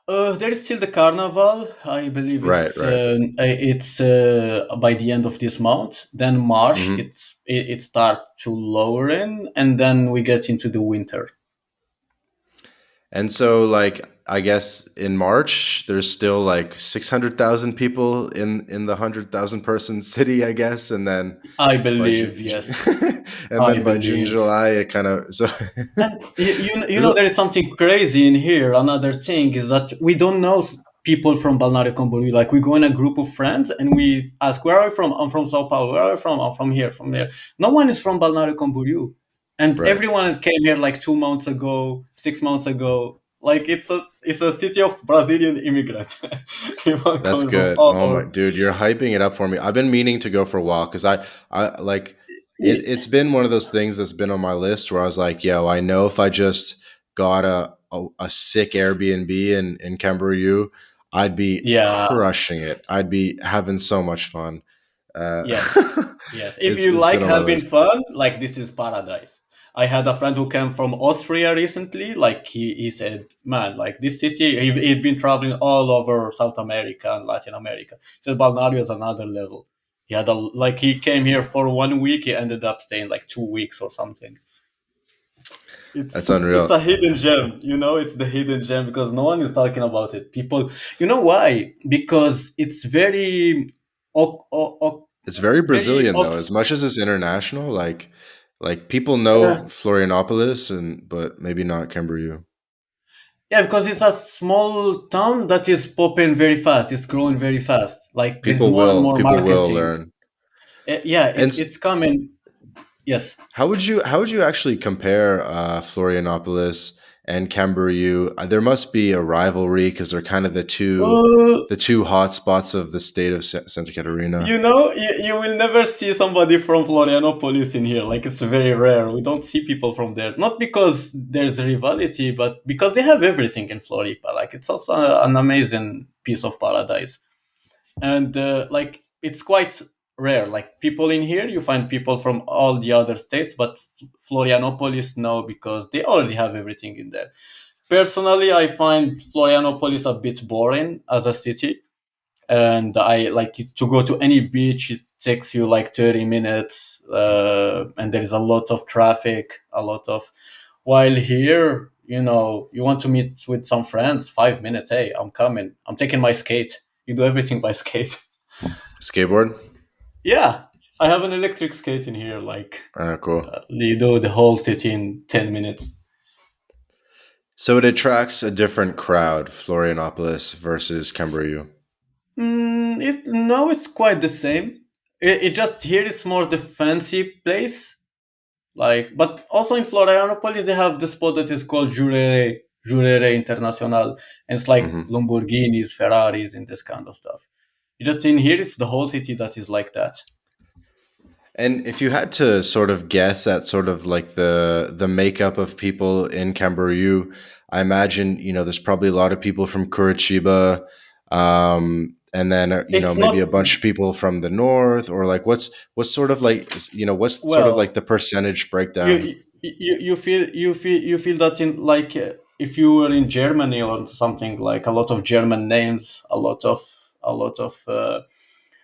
There is still the carnival. I believe Right, right. it's by the end of this month. Then March, Hmm. it start to lower in, and then we get into the winter. And so like I guess in March there's still like 600,000 people in the 100,000 person city I guess, and then I by believe, yes. and I then by June believe. July it kind of so And you there's know a, there is something crazy in here. Another thing is that we don't know people from Balneario Camboriú. Like we go in a group of friends and we ask, "Where are you from?" "I'm from Sao Paulo." "Where are you from?" "I'm from here, from there." No one is from Balneario Camboriú, and right. everyone came here like 2 months ago, 6 months ago. Like it's a city of Brazilian immigrants. People That's coming from good. all Oh my over. dude, you're hyping it up for me. I've been meaning to go for a walk because I like it's been one of those things that's been on my list where I was like, yo, I know if I just got a sick Airbnb in Camboriú, I'd be Yeah. crushing it. I'd be having so much fun. Uh, Yes, yes. If you it's been like on my having list. fun, like this is paradise. I had a friend who came from Austria recently. Like he said, man, like this city, he'd been traveling all over South America and Latin America. He said Balneario is another level. He had like he came here for 1 week. He ended up staying like 2 weeks or something. That's It's unreal. a hidden gem, it's the hidden gem because no one is talking about it. People, you know why? Because it's very, o- o- o- It's very very Brazilian though. As much as it's international, like people know uh, Florianopolis and but maybe not Camboriú. yeah, because it's a small town that is popping very fast. It's growing very fast. Like there's more and more People will marketing. learn. Yeah, And it's coming. Yes. How would you actually compare Florianopolis and Camboriú? There must be a rivalry because they're kind of Uh, the two hot spots of the state of Santa Catarina. you will never see somebody from Florianopolis in here. Like, it's very rare. We don't see people from there. Not because there's a rivalry, but because they have everything in Floripa. Like, it's also an amazing piece of paradise. And like, it's quite rare. Like, people in here, you find people from all the other states, but Florianopolis, no, because they already have everything in there. Personally, I find Florianopolis a bit boring as a city, and I like to go to any beach. It takes you like 30 minutes, and there is a lot of traffic, a lot of. While here, you want to meet with some friends, 5 minutes. Hey, I'm coming. I'm taking my skate. You do everything by skate. Skateboard? Yeah, I have an electric skate in here. Like, Cool. you do the whole city in 10 minutes. So it attracts a different crowd, Florianopolis versus Camboriú. No, it's quite the same. It just here it's more the fancy place. Like, but also in Florianopolis they have the spot that is called Jurere Internacional, and it's like Hmm. Lamborghinis, Ferraris, and this kind of stuff. Just in here, it's the whole city that is like that. And if you had to sort of guess at sort of like the makeup of people in Camboriú, I imagine there's probably a lot of people from Curitiba, and then It's maybe a not bunch of people from the north, or like what's sort of like what's sort of like well. the percentage You breakdown? you feel that in like if you were in Germany or something, like a lot of German names, a lot of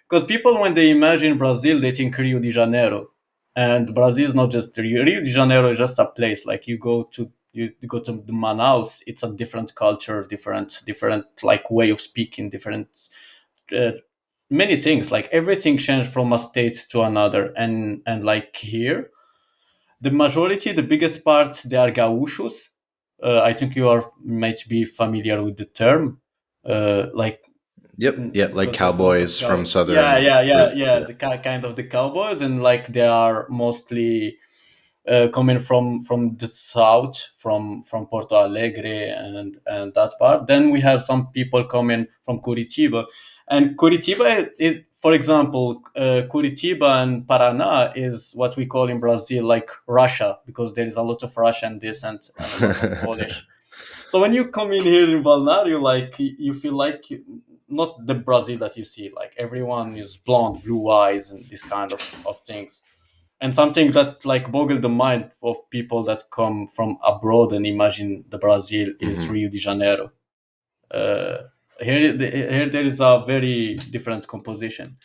because people, when they imagine Brazil, they think Rio de Janeiro, and Brazil is not just Rio de Janeiro is just a place. Like, you go to the Manaus, it's a different culture, different like way of speaking, different uh, many things. Like, everything changed from a state to another, and like here, the majority, the biggest part, they are gauchos. I think you are might be familiar with the term, like Yep, yeah, like because there's a lot of cowboys from yeah, southern yeah, yeah, Brit. yeah, Yeah. the kind of the cowboys, and like they are mostly coming from the south, from Porto Alegre and that part. Then we have some people coming from Curitiba, and Curitiba is, for example, Curitiba and Paraná is what we call in Brazil like Russia, because there is a lot of Russian descent and a lot of Polish. So when you come in here in Balneario, like, you feel like not the Brazil that you see. Like, everyone is blonde, blue eyes, and this kind of things. And something that like boggled the mind of people that come from abroad and imagine the Brazil is Hmm. Rio de Janeiro. Uh, here there is a very different composition.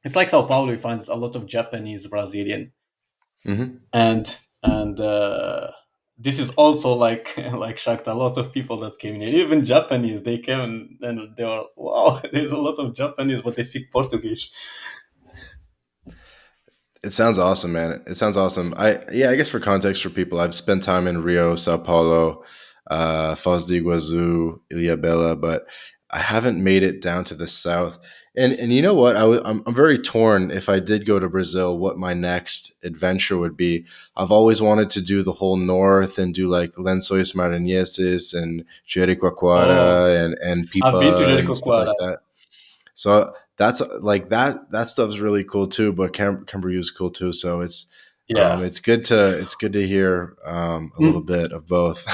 It's like Sao Paulo. You find a lot of Japanese, Brazilian, Hmm. and this is also like like shocked a lot of people that came here. Even Japanese, they came and they were, wow. There's a lot of Japanese, but they speak Portuguese. It sounds awesome, man. It sounds awesome. I guess for context for people, I've spent time in Rio, Sao Paulo, Foz do Iguazu, Ilhabela, but I haven't made it down to the south. And you know what? I'm very torn. If I did go to Brazil, what my next adventure would be. I've always wanted to do the whole north and do like Lençóis Maranhenses and Oh, Jericoacoara and I've been to Pipa and stuff Jericoacoara. like that. So that's like that stuff's really cool too. But Camboriú is cool too. So Yeah. it's good to hear a little Mm, bit of both.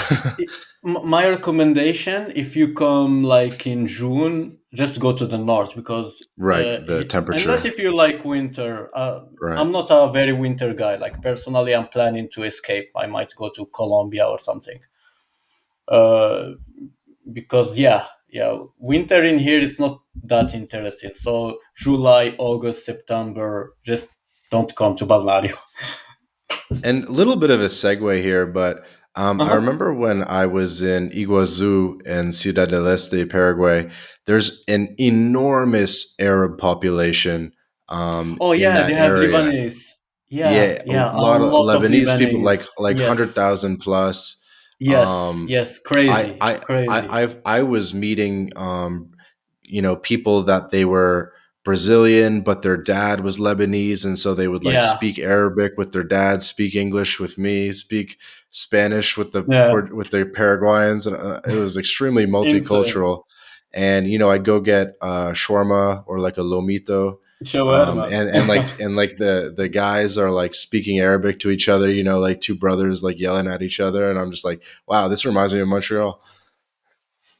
my recommendation, if you come like in June, just go to the north, because Right, the unless temperature. if you like winter, Right. I'm not a very winter guy. Like, personally, I'm planning to escape. I might go to Colombia or something. Uh, because yeah, winter in here is not that interesting. So July, August, September, just don't come to Balneario. And a little bit of a segue here, but I Uh-huh. remember when I was in Iguazu and Ciudad del Este, Paraguay. There's an enormous Arab population Oh in yeah, they that have area. Lebanese. Yeah, Yeah, a yeah, a lot of lot of Lebanese people, like Lebanese. like hundred Yes, thousand plus. yes, Um, yes. I Crazy, I crazy. I I was meeting people that they were Brazilian, but their dad was Lebanese, and so they would like Yeah, speak Arabic with their dad, speak English with me, speak Spanish yeah, with the Paraguayans, and it was extremely insane. multicultural. And I'd go get shawarma or like a lomito, Shawarma. and the guys are like speaking Arabic to each other, like two brothers like yelling at each other, and I'm just like, wow, this reminds me of Montreal.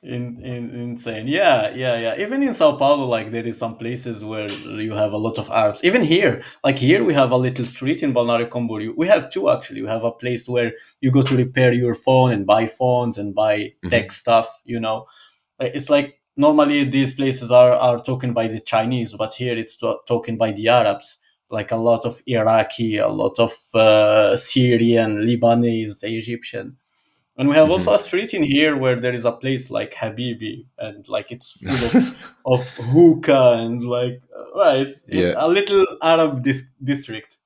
Insane. Yeah, yeah, yeah. Even in Sao Paulo, like there is some places where you have a lot of Arabs. Even here, like here, we have a little street in Balneario Camboriu. We have two actually. We have a place where you go to repair your phone and buy phones and buy tech Hmm. stuff. It's like normally these places are taken by the Chinese, but here it's taken by the Arabs. Like a lot of Iraqi, a lot of Syrian, Lebanese, Egyptian. And we have also Hmm. a street in here where there is a place like Habibi, and like it's full of hookah and like well, it's Yeah, a little Arab district.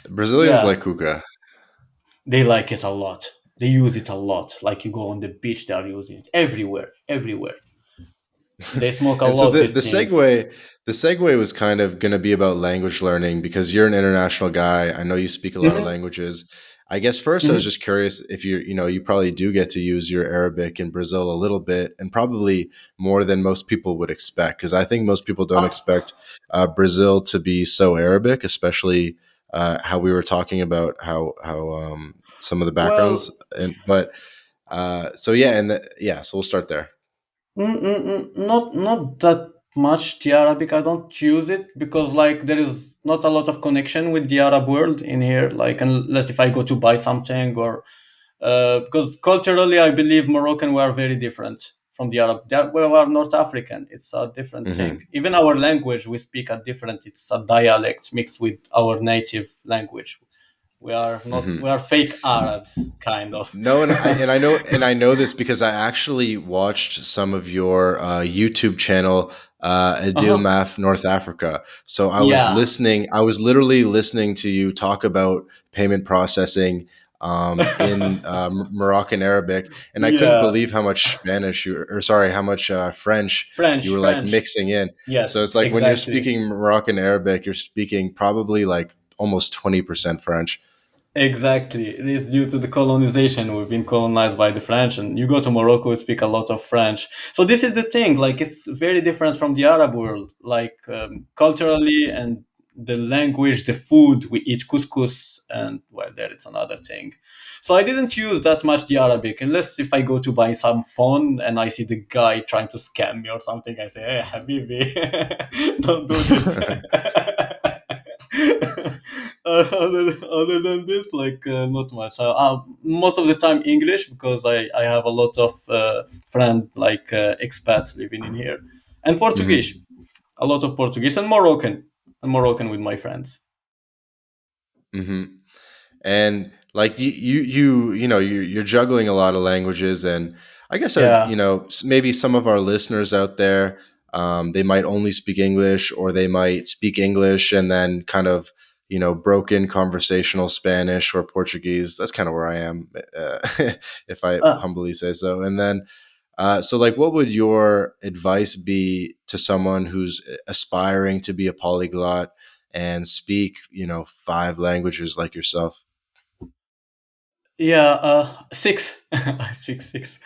Brazilians Yeah, like hookah. they like it a lot. They use it a lot. Like you go on the beach, they are using it everywhere, everywhere. They smoke a And so lot the these the things. segue was kind of going to be about language learning because you're an international guy. I know you speak a lot of Hmm. languages. I guess first I was Hmm. just curious if you probably do get to use your Arabic in Brazil a little bit and probably more than most people would expect because I think most people don't Ah, expect Brazil to be so Arabic, especially how we were talking about how some of the backgrounds well, but so yeah yeah, so we'll start there. not that much the Arabic. I don't use it because like there is not a lot of connection with the Arab world in here. Like unless if I go to buy something or because culturally I believe Moroccan were very different from the Arab. We are North African. It's a different thing. Hmm. Even our language we speak a different. It's a dialect mixed with our native language. We are not. We Hmm. are fake Arabs, kind of. No, and I know this because I actually watched some of your YouTube channel, Adil Uh-huh. Maf North Africa. So I was Yeah. listening. I was literally listening to you talk about payment processing in Moroccan Arabic, and I couldn't Yeah. believe how much Spanish or sorry, how much French you French, were like French. mixing in. So Yes, it's like when you're exactly. speaking Moroccan Arabic, you're speaking probably like almost 20% French. Exactly. It is due to the colonization. We've been colonized by the French, and you go to Morocco, we speak a lot of French. So this is the thing. Like it's very different from the Arab world. Like culturally and the language, the food. We eat couscous, and well, there is another thing. So I didn't use that much the Arabic, unless if I go to buy some phone and I see the guy trying to scam me or something. I say, "Hey, Habibi, don't do this." Other than this, like not much. Most of the time English because I have a lot of friend like expats living in here, and Portuguese. Hmm. A lot of Portuguese and Moroccan with my friends. Hmm. And like you're juggling a lot of languages, and I guess Yeah. maybe some of our listeners out there, they might only speak English or they might speak English and then kind of broken conversational Spanish or Portuguese. That's kind of where I am, if I Uh, humbly say so. And then so like what would your advice be to someone who's aspiring to be a polyglot and speak five languages like yourself? yeah. Six. I speak six.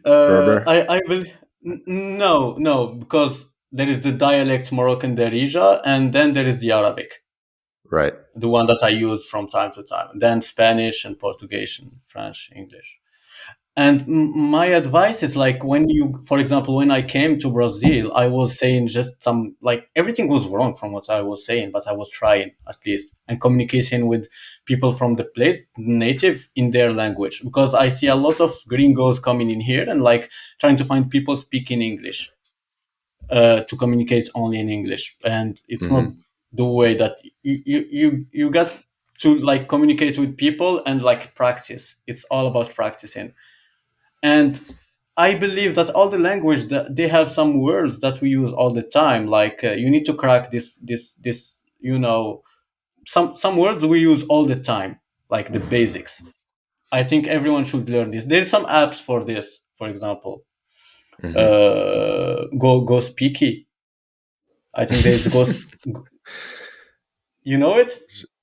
Berber. I will. No, no, because there is the dialect Moroccan Darija, and then there is the Arabic, Right. the one that I use from time to time. Then Spanish and Portuguese and French, English. And my advice is like when you, for example, when I came to Brazil, I was saying just some like everything was wrong from what I was saying, but I was trying at least and communication with people from the place native in their language because I see a lot of gringos coming in here and like trying to find people speaking English to communicate only in English, and it's not Hmm. the way that you got to like communicate with people and like practice. It's all about practicing, and I believe that all the language that they have some words that we use all the time. Like you need to crack this. Some words we use all the time, like the basics. I think everyone should learn this. There's some apps for this. For example, Hmm. Go Speaky. I think there is Ghost. You know it?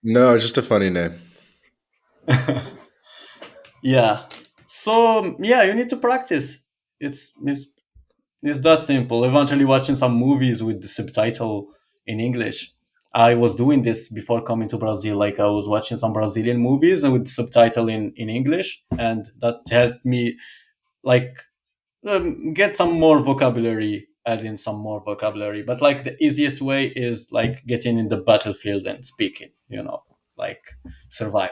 No, it's just a funny name. Yeah. So yeah, you need to practice. It's it's that simple. Eventually, watching some movies with the subtitle in English. I was doing this before coming to Brazil. Like I was watching some Brazilian movies and with subtitle in English, and that helped me like get some more vocabulary, add in some more vocabulary. But like the easiest way is like getting in the battlefield and speaking. Like survive.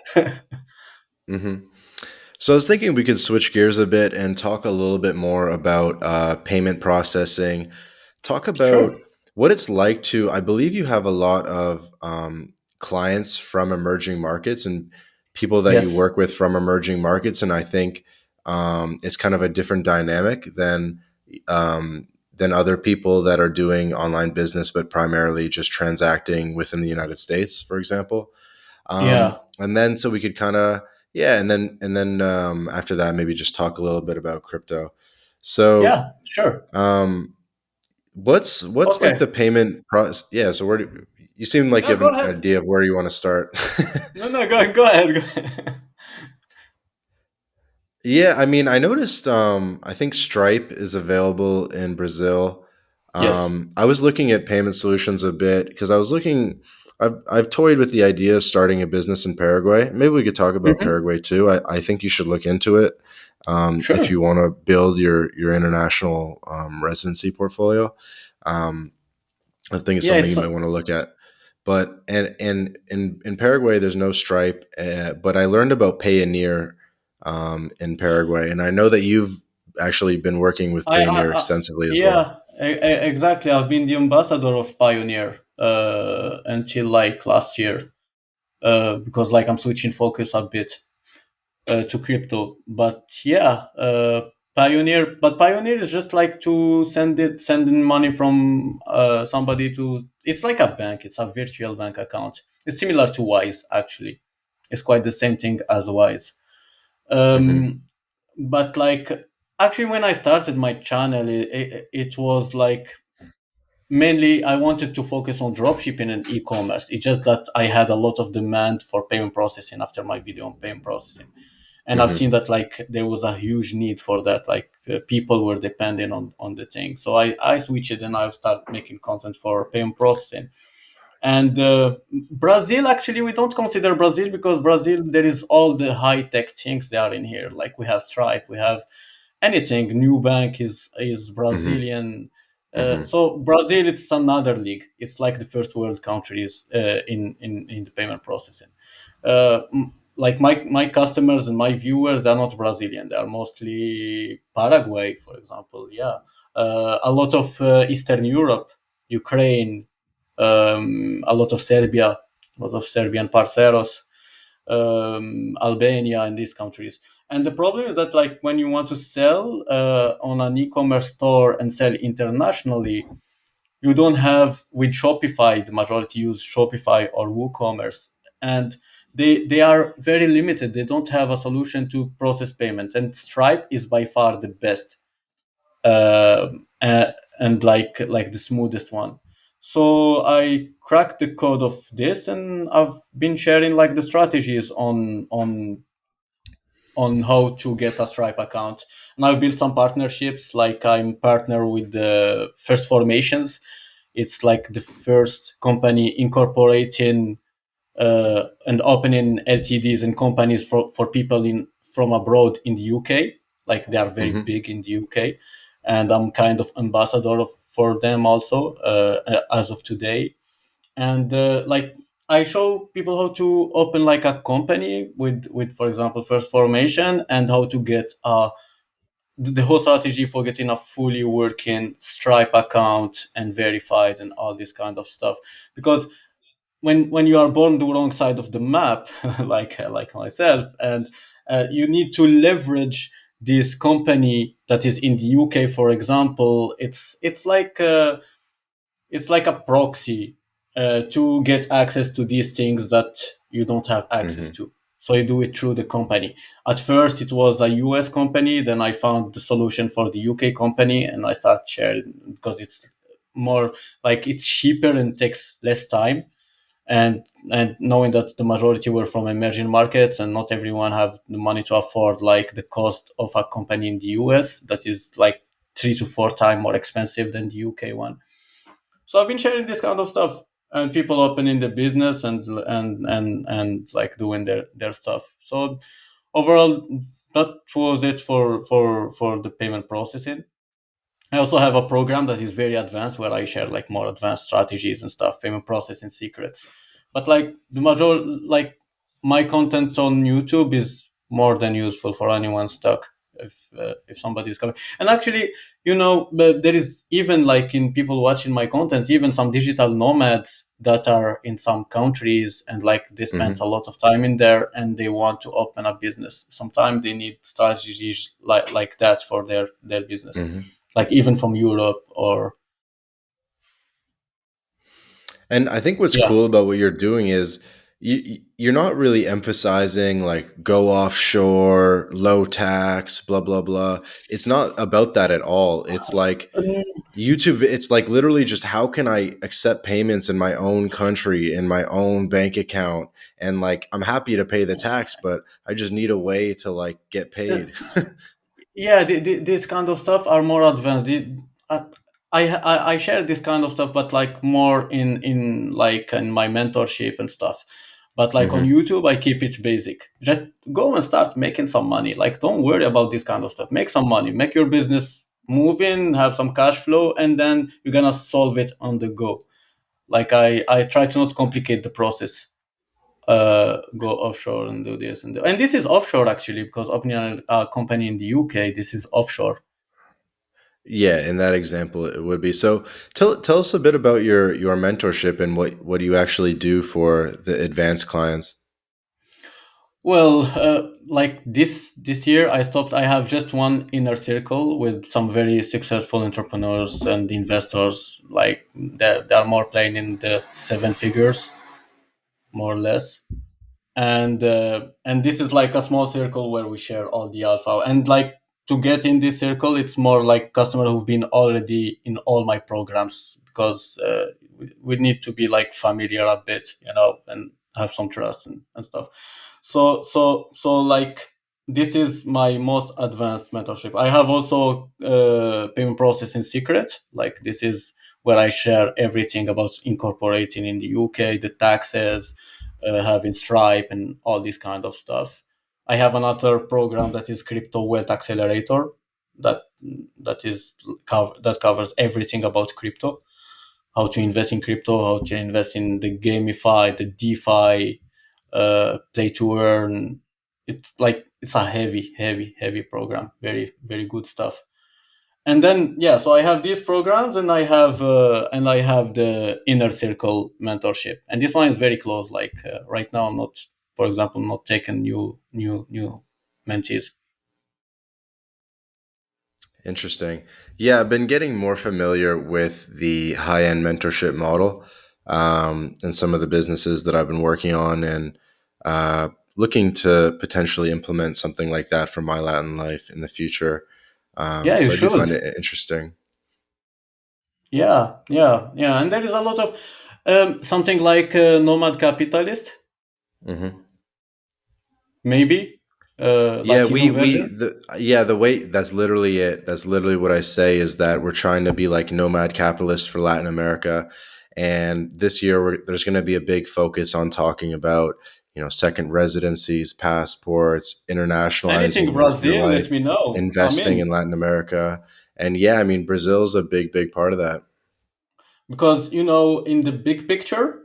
Hmm. So I was thinking we could switch gears a bit and talk a little bit more about payment processing. Talk Sure. about what it's like to. I believe you have a lot of clients from emerging markets and people that you Yes. work with from emerging markets, and I think it's kind of a different dynamic than other people that are doing online business, but primarily just transacting within the United States, for example. Yeah. And then so we could kind of yeah, and then after that maybe just talk a little bit about crypto. So Yeah. Sure. um, what's like Okay. the payment process? Yeah, so where do you seem like you No, have go an ahead. idea of where you want to start? No, no, go ahead. Go ahead. Yeah, I mean, I noticed. I think Stripe is available in Brazil. Yes. I was looking at payment solutions a bit because I was looking. I've toyed with the idea of starting a business in Paraguay. Maybe we could talk about Hmm. Paraguay too. I think you should look into it if Sure. you want to build your international residency portfolio. Um, I think it's Yeah, something it's you might want to look at. But and in Paraguay, there's no Stripe. But I learned about Payoneer in Paraguay, and I know that you've actually been working with Payoneer I extensively as well. yeah, exactly. I've been the ambassador of Pioneer until like last year because like I'm switching focus a bit to crypto. But yeah, Pioneer. But Pioneer is just like to sending money from somebody to. It's like a bank. It's a virtual bank account. It's similar to Wise actually. It's quite the same thing as Wise. Hmm. Um, but like actually, when I started my channel, it was like mainly I wanted to focus on dropshipping and e-commerce. It's just that I had a lot of demand for payment processing after my video on payment processing, and I've seen Hmm. that like there was a huge need for that. Like people were dependent on the thing, so I switched it and I started making content for payment processing. And Brazil, actually, we don't consider Brazil because Brazil there is all the high tech things that are in here. Like we have Stripe, we have anything. New Bank is Hmm. Brazilian. Hmm. So Brazil, it's another league. It's like the first world countries in the payment processing. Like my customers and my viewers, they're not Brazilian. They are mostly Paraguay, for example. Yeah, a lot of Eastern Europe, Ukraine, a lot of Serbia, a lot of Serbian parceros, Albania, and these countries. And the problem is that like when you want to sell on an e-commerce store and sell internationally, you don't have with Shopify. The majority use Shopify or WooCommerce, and they are very limited. They don't have a solution to process payments, and Stripe is by far the best uh, and like the smoothest one. So I cracked the code of this, and I've been sharing like the strategies on how to get a Stripe account. And I've built some partnerships. Like I'm partner with the First Formations. It's like the first company incorporating and opening LTDs and companies for people in from abroad in the UK. Like they are very Hmm. big in the UK, and I'm kind of ambassador for them also as of today. And like I show people how to open like a company with for example first formation and how to get the whole strategy for getting a fully working Stripe account and verified and all this kind of stuff. Because when you are born the wrong side of the map, like myself, and you need to leverage this company that is in the UK, for example, it's like a proxy to get access to these things that you don't have access Hmm. to. So you do it through the company. At first, it was a US company. Then I found the solution for the UK company, and I start sharing because it's more like it's cheaper and takes less time. And knowing that the majority were from emerging markets and not everyone have the money to afford like the cost of a company in the US that is like 3 to 4 times more expensive than the UK one. So I've been sharing this kind of stuff and people opening the business and like doing their stuff. So overall, that was it for the payment processing. I also have a program that is very advanced where I share like more advanced strategies and stuff, payment processing secrets. But like the major, like my content on YouTube is more than useful for anyone stuck. If somebody's coming, and actually, but there is even like in people watching my content, even some digital nomads that are in some countries and like they spend a Hmm. lot of time in there and they want to open a business. Sometimes they need strategies like that for their business, Hmm. like even from Europe or And I think what's yeah. cool about what you're doing is you're not really emphasizing like go offshore, low tax, blah blah blah. It's not about that at all. It's like YouTube, it's like literally just how can I accept payments in my own country, in my own bank account? And like, I'm happy to pay the tax, but I just need a way to like get Uh, paid. yeah, this kind of stuff are more advanced. Uh, I share this kind of stuff, but like more in like in my mentorship and stuff. But like on Hmm. YouTube, I keep it basic. Just go and start making some money. Like don't worry about this kind of stuff. Make some money. Make your business moving. Have some cash flow, and then you're gonna solve it on the go. Like I try to not complicate the process. Go offshore and do this and this is offshore actually because opening a company in the UK, this is offshore. Yeah, in that example, it would be. So tell us a bit about your mentorship and what you actually do for the advanced clients. Well, like this year I stopped. I have just one inner circle with some very successful entrepreneurs and investors. Like they are more playing in the seven figures, more or less. And this is like a small circle where we share all the alpha. And like to get in this circle, it's more like customers who've been already in all my programs because we need to be like familiar a bit, and have some trust and stuff. So like this is my most advanced mentorship. I have also payment processing secret. Like this is where I share everything about incorporating in the UK, the taxes, having Stripe and all this kind of stuff. I have another program that is Crypto Wealth Accelerator that that covers everything about crypto, how to invest in crypto, how to invest in the gamify, the DeFi, play to earn. It's a heavy program. Very very good stuff. And then yeah, so I have these programs and I have the inner circle mentorship, and this one is very close. Like right now I'm not, for example, not taking new mentees. Interesting. Yeah, I've been getting more familiar with the high end mentorship model, and some of the businesses that I've been working on, and uh, looking to potentially implement something like that for my Latin life in the future. Yeah, you So I do find should. it interesting. Yeah, and there is a lot of something like Nomad Capitalist, Hmm. maybe Yeah, Latino version. the way that's literally it. That's literally what I say is that we're trying to be like nomad capitalists for Latin America, and this year there's going to be a big focus on talking about second residencies, passports, Anything internationalizing your Brazil, let life, me know. I'm investing in. in Latin America, and yeah, I mean Brazil's a big part of that. Because in the big picture,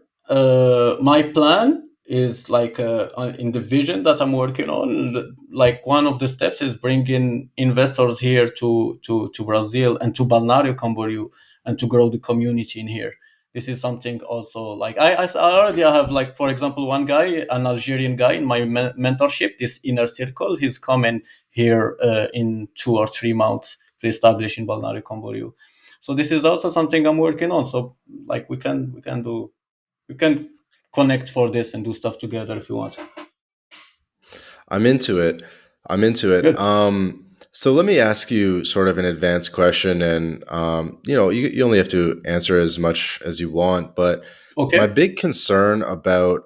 my plan is like in the vision that I'm working on, like one of the steps is bringing investors here to Brazil and to Balneario Camboriu, and to grow the community in here. This is something also like I already have, like, for example, one guy, an Algerian guy in my mentorship, this inner circle. He's coming here in 2 or 3 months to establish in Balneario Camboriu. So this is also something I'm working on. So like we can connect for this and do stuff together if you want. I'm into it. I'm into it. Good. So let me ask you sort of an advanced question, and you only have to answer as much as you want. But my Okay. big concern about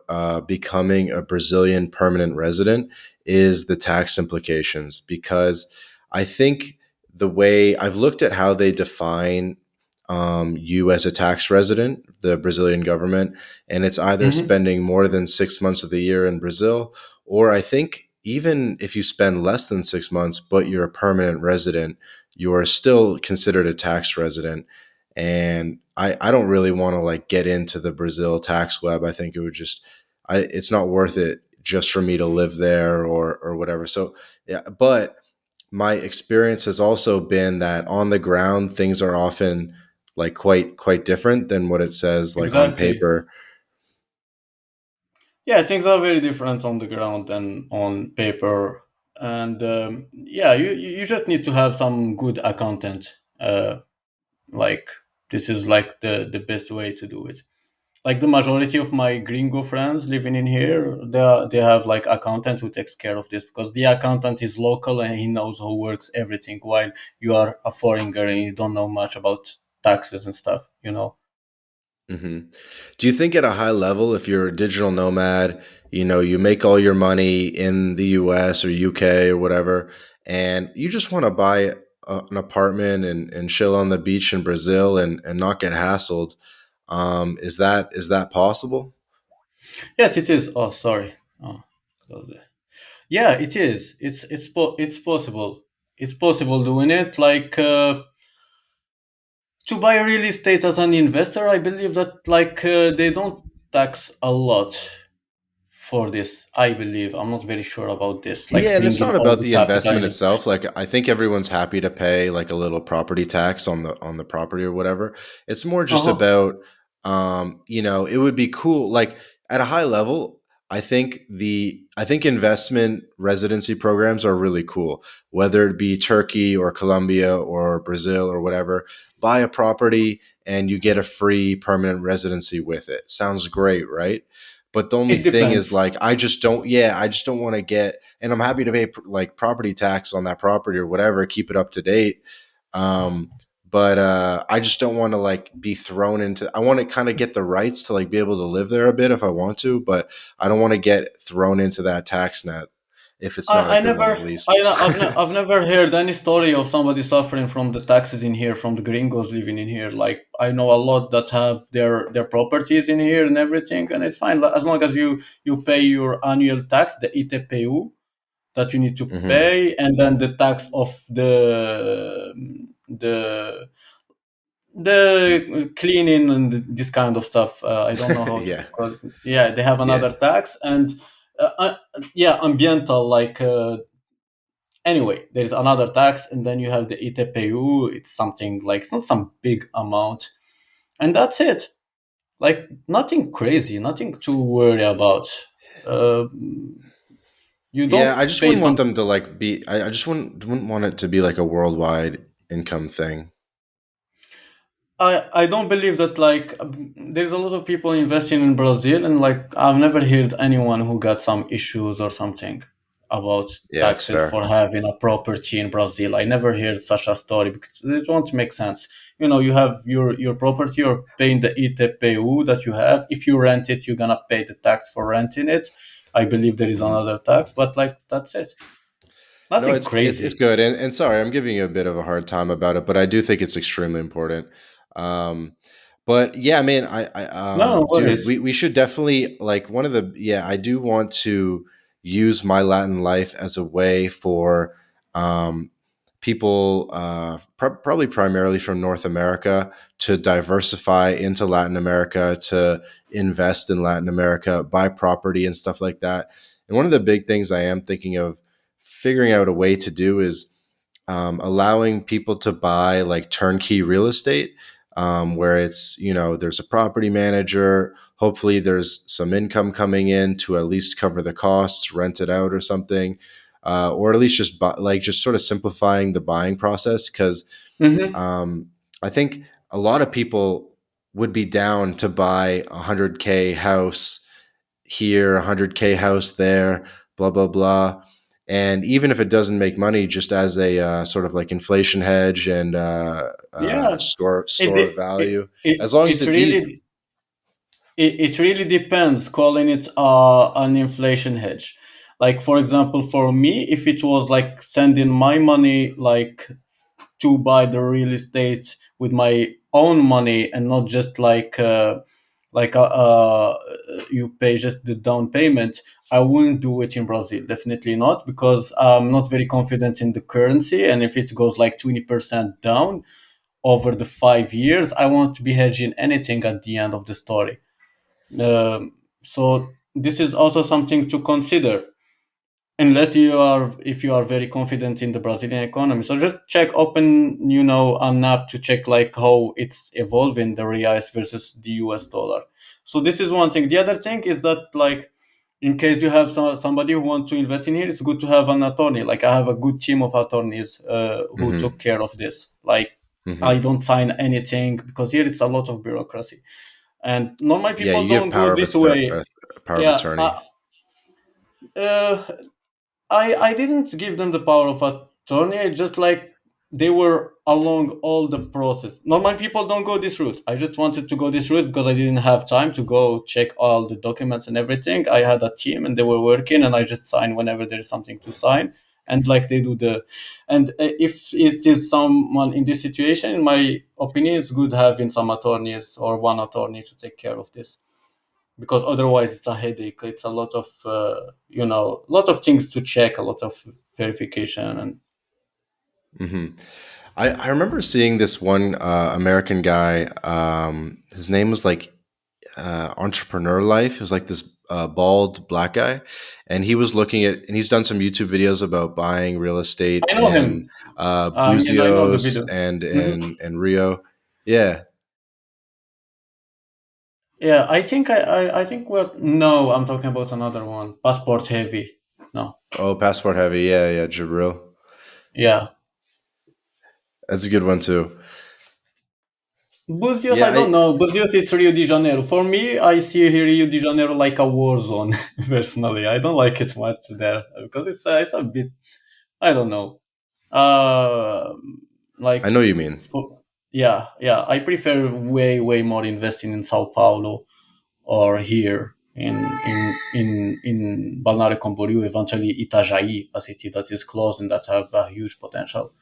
becoming a Brazilian permanent resident is the tax implications, because I think the way I've looked at how they define you as a tax resident, the Brazilian government, and it's either Hmm. spending more than 6 months of the year in Brazil, or I think even if you spend less than 6 months, but you're a permanent resident, you are still considered a tax resident. And I don't really want to like get into the Brazil tax web. I think it would just, it's not worth it just for me to live there or whatever. So, yeah, but my experience has also been that on the ground, things are often like quite different than what it says like on Exactly. paper. Yeah, things are very different on the ground than on paper, and yeah, you just need to have some good accountant. Like this is like the best way to do it. Like the majority of my gringo friends living in here, they have like accountant who takes care of this because the accountant is local and he knows how works everything. While you are a foreigner and you don't know much about taxes and stuff, you know. hmm Do you think at a high level, if you're a digital nomad, you make all your money in the US or UK or whatever, and you just want to buy an apartment and chill on the beach in Brazil and not get hassled, is that possible? Yes, it is. Oh, sorry. Oh, close it. Yeah, it is. It's possible. It's possible doing it. Like to buy real estate as an investor, I believe that like they don't tax a lot for this. I believe. I'm not very sure about this. Like Yeah, and it's bringing not all about the the capital investment in. itself. Like I think everyone's happy to pay like a little property tax on the property or whatever. It's more Uh just huh. about it would be cool like at a high level, I think investment residency programs are really cool. Whether it be Turkey or Colombia or Brazil or whatever, buy a property and you get a free permanent residency with it. Sounds great, right? But the only It thing is depends. like I just don't want to get, and I'm happy to pay like property tax on that property or whatever, keep it up to date. Um, but I just don't want to like be thrown into. I want to kind of get the rights to like be able to live there a bit if I want to, but I don't want to get thrown into that tax net if it's not a I good one never at least. I've never heard any story of somebody suffering from the taxes in here from the gringos living in here. Like I know a lot that have their properties in here and everything, and it's fine as long as you pay your annual tax, the ITPU that you need to hmm pay, and then the tax of the the cleaning and this kind of stuff. I don't know how to yeah, call it. Yeah, they have yeah, another tax and. Yeah, ambiental like anyway, there's another tax, and then you have the ITPU. It's something like it's not some big amount, and that's it. Like nothing crazy, nothing to worry about. Uh, you yeah. don't I just pay wouldn't want some. them to like be. I just wouldn't want it to be like a worldwide income thing. I don't believe that like there's a lot of people investing in Brazil, and like I've never heard anyone who got some issues or something about Yeah, it's taxes fair. for having a property in Brazil. I never heard such a story because it won't make sense. You know, you have your property, you're paying the ITPU that you have. If you rent it, you're gonna pay the tax for renting it. I believe there is Mhm. another tax, but like that's it. No, Nothing it's crazy. good, and sorry, I'm giving you a bit of a hard time about it, but I do think it's extremely important. Um, but yeah, man, No dude, worries. we should definitely like one of the yeah, I do want to use my Latin life as a way for um people, probably primarily from North America, to diversify into Latin America, to invest in Latin America, buy property and stuff like that. And one of the big things I am thinking of figuring out a way to do is allowing people to buy like turnkey real estate, where it's there's a property manager. Hopefully, there's some income coming in to at least cover the costs, rent it out or something, or at least just like just sort of simplifying the buying process. Because Hmm. um, I think a lot of people would be down to buy 100K house here, 100K house there, blah blah blah. And even if it doesn't make money, just as a sort of like inflation hedge and Yeah, it store of value, it as long as it it's easy. really it really depends calling it an inflation hedge. Like for example, for me, if it was like sending my money like to buy the real estate with my own money and not just you pay just the down payment, I wouldn't do it in Brazil. Definitely not, because I'm not very confident in the currency, and if it goes like 20% down over the 5 years, I want to be hedging anything at the end of the story. So this is also something to consider, unless you are if you are very confident in the Brazilian economy. So just check, open an app to check like how it's evolving, the reais versus the US dollar. So this is one thing. The other thing is that, like, in case you have somebody who wants to invest in here, it's good to have an attorney. Like, I have a good team of attorneys who took Hmm. care of this. Like, I Hmm. don't sign anything because here it's a lot of bureaucracy, and normal Yeah, people you give don't go this way. power of Yeah, attorney. uh, I didn't give them the power of attorney. I just, like, they were along all the process. Normal people don't go this route. I just wanted to go this route because I didn't have time to go check all the documents and everything. I had a team and they were working, and I just sign whenever there is something to sign. And like they do the, and if it is someone in this situation, in my opinion, it's good having some attorneys or one attorney to take care of this, because otherwise it's a headache. It's a lot of lot of things to check, a lot of verification. And Hmm. I remember seeing this one American guy. His name was like Entrepreneur Life. It was like this bald black guy, and he was looking at, and he's done some YouTube videos about buying real estate I know in him. Yes, I know the Buzios video. and Mhm. and Rio. Yeah. Yeah, I think, well, no, I'm talking about another one, passport heavy. No. Oh, Passport Heavy. Yeah, yeah, Jabril. Yeah. That's a good one too. Buzios, Yeah, I don't I know. Buzios, it's Rio de Janeiro. For me, I see here Rio de Janeiro like a war zone. Personally, I don't like it much there because it's a bit, I don't know. Uh, I like, know what you mean. yeah, yeah. I prefer way more investing in Sao Paulo or here in Balneario Camboriu, eventually Itajaí, a city that is close and that have a huge potential.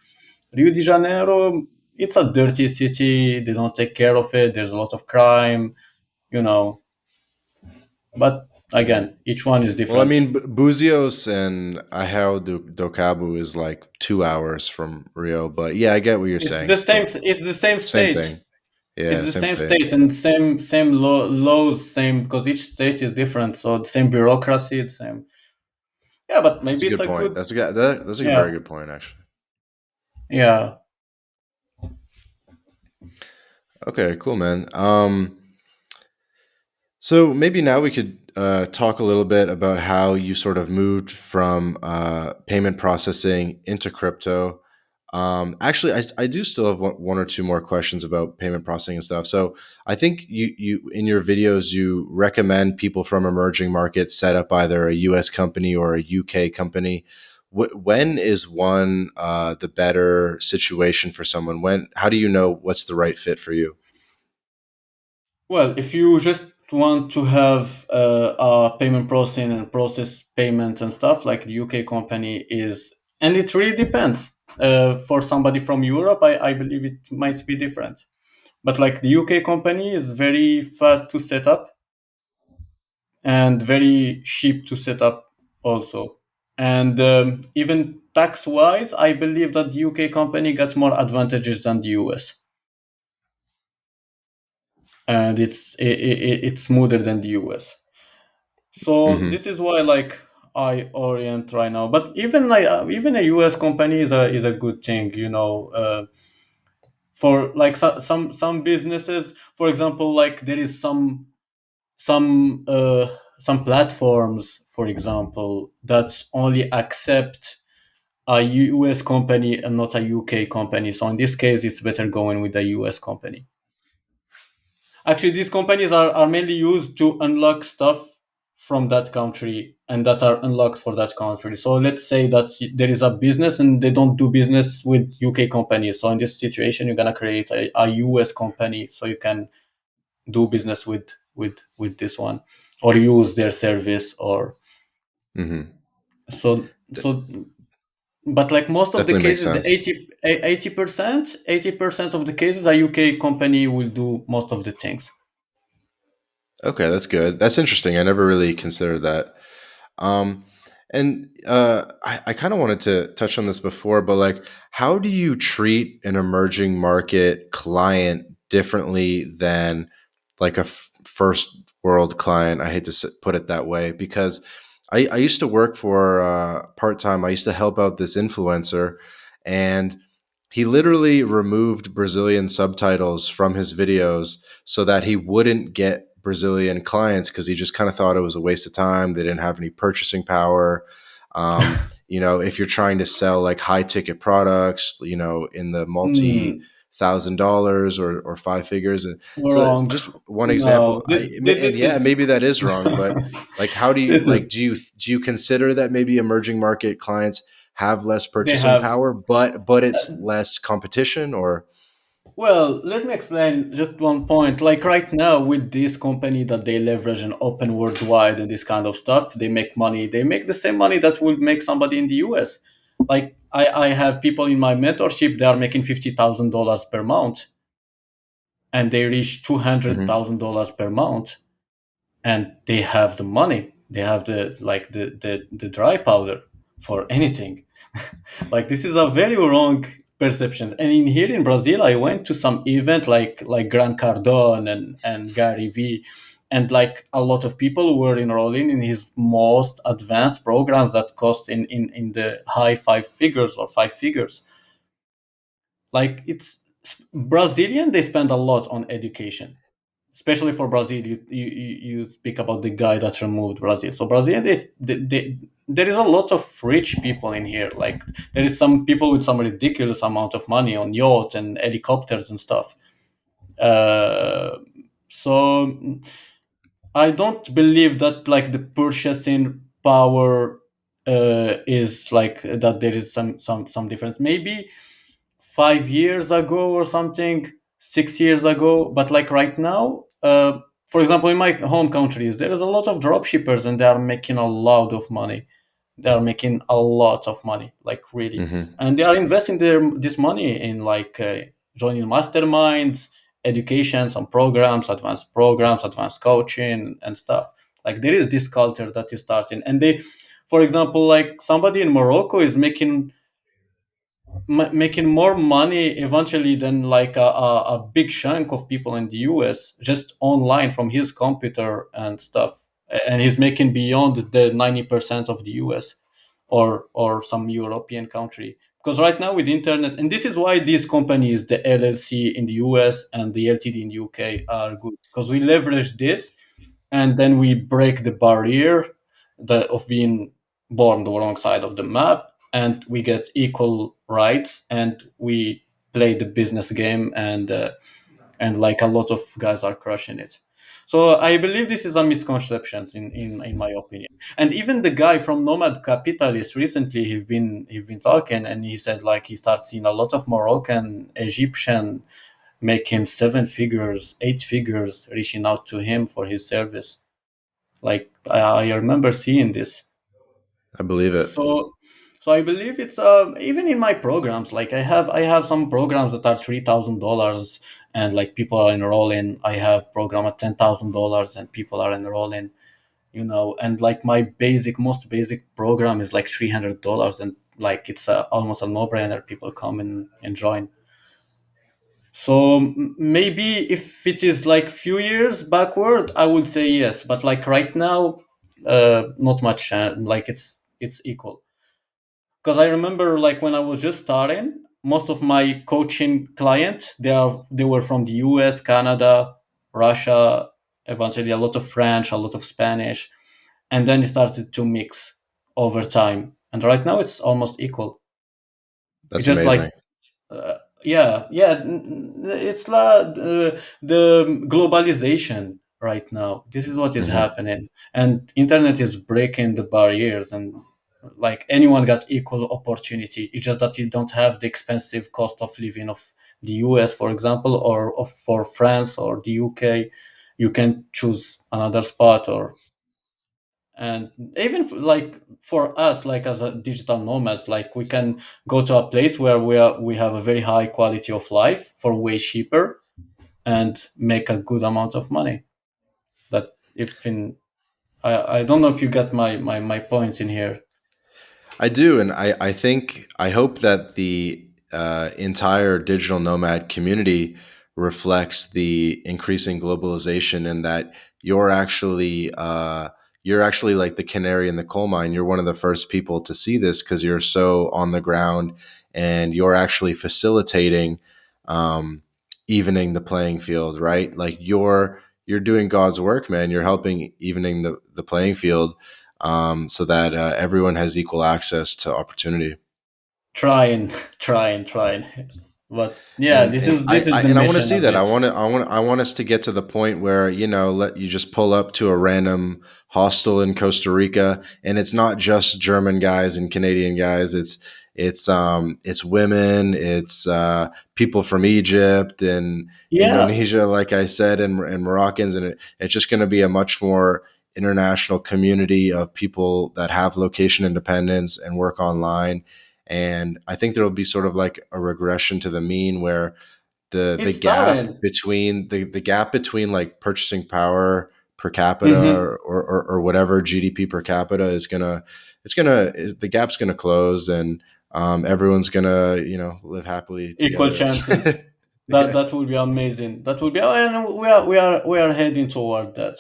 Rio de Janeiro, it's a dirty city. They don't take care of it. There's a lot of crime, you know. But again, each one is Well, I different. mean, Buzios and Ahel do Cabo is like 2 hours from Rio, but yeah, I get what you're saying. Still, It's the same same state. thing. It's Yeah, the same same state. state and same laws, same, because each state is different. So the same bureaucracy, the same. Yeah, but That's a maybe it's good a point. good. That's a Yeah, very good point, actually. yeah. Okay, cool, man. So maybe now we could talk a little bit about how you sort of moved from payment processing into crypto. Actually, I do still have one or two more questions about payment processing and stuff. So I think you in your videos you recommend people from emerging markets set up either a U.S. company or a U.K. company. When is one the better situation for someone? When? How do you know what's the right fit for you? Well, if you just want to have a payment processing and process payments and stuff, like the UK company is, and it really depends. For somebody from Europe, I believe it might be different. But like the UK company is very fast to set up and very cheap to set up also. And even tax wise, I believe that the UK company gets more advantages than the US. And it's smoother than the US. So Hmm. this is why, like, I orient right now. But even like even a US company is a good thing, for like some businesses. For example, like there is some platforms, for example, that only accept a US company and not a UK company. So in this case, it's better going with a US company. Actually, these companies are mainly used to unlock stuff from that country and that are unlocked for that country. So let's say that there is a business and they don't do business with UK companies. So in this situation, you're gonna create a US company so you can do business with this one or use their service or Hmm. so. But like most of the Definitely makes cases, the sense. 80% of the cases, a UK company will do most of the things. Okay, that's good. That's interesting. I never really considered that. Um, and I kind of wanted to touch on this before, but like, how do you treat an emerging market client differently than like a first world client? I hate to put it that way because I used to work for part time. I used to help out this influencer, and he literally removed Brazilian subtitles from his videos so that he wouldn't get Brazilian clients because he just kind of thought it was a waste of time. They didn't have any purchasing power. If you're trying to sell like high ticket products, in the multi Hmm, $1,000 or five figures, and so wrong. just one No, example. And this yeah, is maybe that is wrong, but like, how do you this like is do you consider that maybe emerging market clients have less they purchasing have. power, but it's less competition, or Well, let me explain just one point. Like right now, with this company that they leverage and open worldwide and this kind of stuff, they make money. They make the same money that would make somebody in the US. Like I have people in my mentorship, they are making $50,000 per month and they reach Mhm. $200,000 per month and they have the money. They have the dry powder for anything. Like this is a very wrong perception. And in here in Brazil, I went to some event like Grant Cardone and Gary V, and like a lot of people were enrolling in his most advanced programs that cost in the high five figures or five figures. Like it's Brazilian, they spend a lot on education, especially for Brazil. You speak about the guy that removed Brazil. So Brazil, there is a lot of rich people in here. Like there is some people with some ridiculous amount of money on yachts and helicopters and stuff. Uh, so I don't believe that like the purchasing power is like that. There is some difference. Maybe 5 years ago or something, 6 years ago. But like right now, for example, in my home countries, there is a lot of drop shippers and they are making a lot of money. They are making a lot of money, like really, Mhm. and they are investing this money in like joining masterminds, education, some programs, advanced coaching, and stuff. Like there is this culture that is starting, and they, for example, like somebody in Morocco is making more money eventually than like a big chunk of people in the US just online from his computer and stuff. And he's making beyond the 90% of the US or some European country. Because right now with internet, and this is why these companies, the LLC in the US and the LTD in the UK are good. Because we leverage this and then we break the barrier of being born the wrong side of the map, and we get equal rights and we play the business game, and like a lot of guys are crushing it. So I believe this is a misconception in my opinion. And even the guy from Nomad Capitalist recently, he's been talking, and he said like he starts seeing a lot of Moroccan, Egyptian making seven figures, eight figures, reaching out to him for his service. Like I remember seeing this. I believe it. So I believe it's even in my programs. Like I have some programs that are $3,000, and like people are enrolling. I have program at $10,000 and people are enrolling. And like my most basic program is like $300, and like it's almost a no brainer. People come and join. So maybe if it is like few years backward, I would say yes. But like right now, not much. Like it's equal. Because I remember like when I was just starting, most of my coaching clients they were from the U.S., Canada, Russia, eventually a lot of French, a lot of Spanish, and then it started to mix over time. And right now it's almost equal. It's That's just like amazing. yeah, yeah. It's the globalization. right now. This is what is Hmm. happening, and internet is breaking the barriers, and like anyone got equal opportunity. It's just that you don't have the expensive cost of living of the US, for example, or of, for France or the UK. You can choose another spot, or and even like for us, like as a digital nomads, like we can go to a place where we have a very high quality of life for way cheaper and make a good amount of money. That if in I don't know if you get my points in here. I do, and I think I hope that the entire digital nomad community reflects the increasing globalization, and that you're actually you're actually like the canary in the coal mine. You're one of the first people to see this because you're so on the ground, and you're actually facilitating um, evening the playing field, right? Like you're doing God's work, man. You're helping evening the playing field, so that everyone has equal access to opportunity. Trying, trying. But yeah, And this and is I, this is I the and I want to mission see of that. it. I want us to get to the point where let you just pull up to a random hostel in Costa Rica, and it's not just German guys and Canadian guys. It's women, it's people from Egypt and Yeah, Indonesia, like I said, and Moroccans, and it's just going to be a much more international community of people that have location independence and work online. And I think there will be sort of like a regression to the mean where the it's gap starting. between the gap between like purchasing power per capita, Hmm. or whatever GDP per capita is gonna it's gonna the gap's gonna close, and everyone's gonna live happily Equal together. chances. That Yeah. that will be amazing. That will be, and we are heading toward that.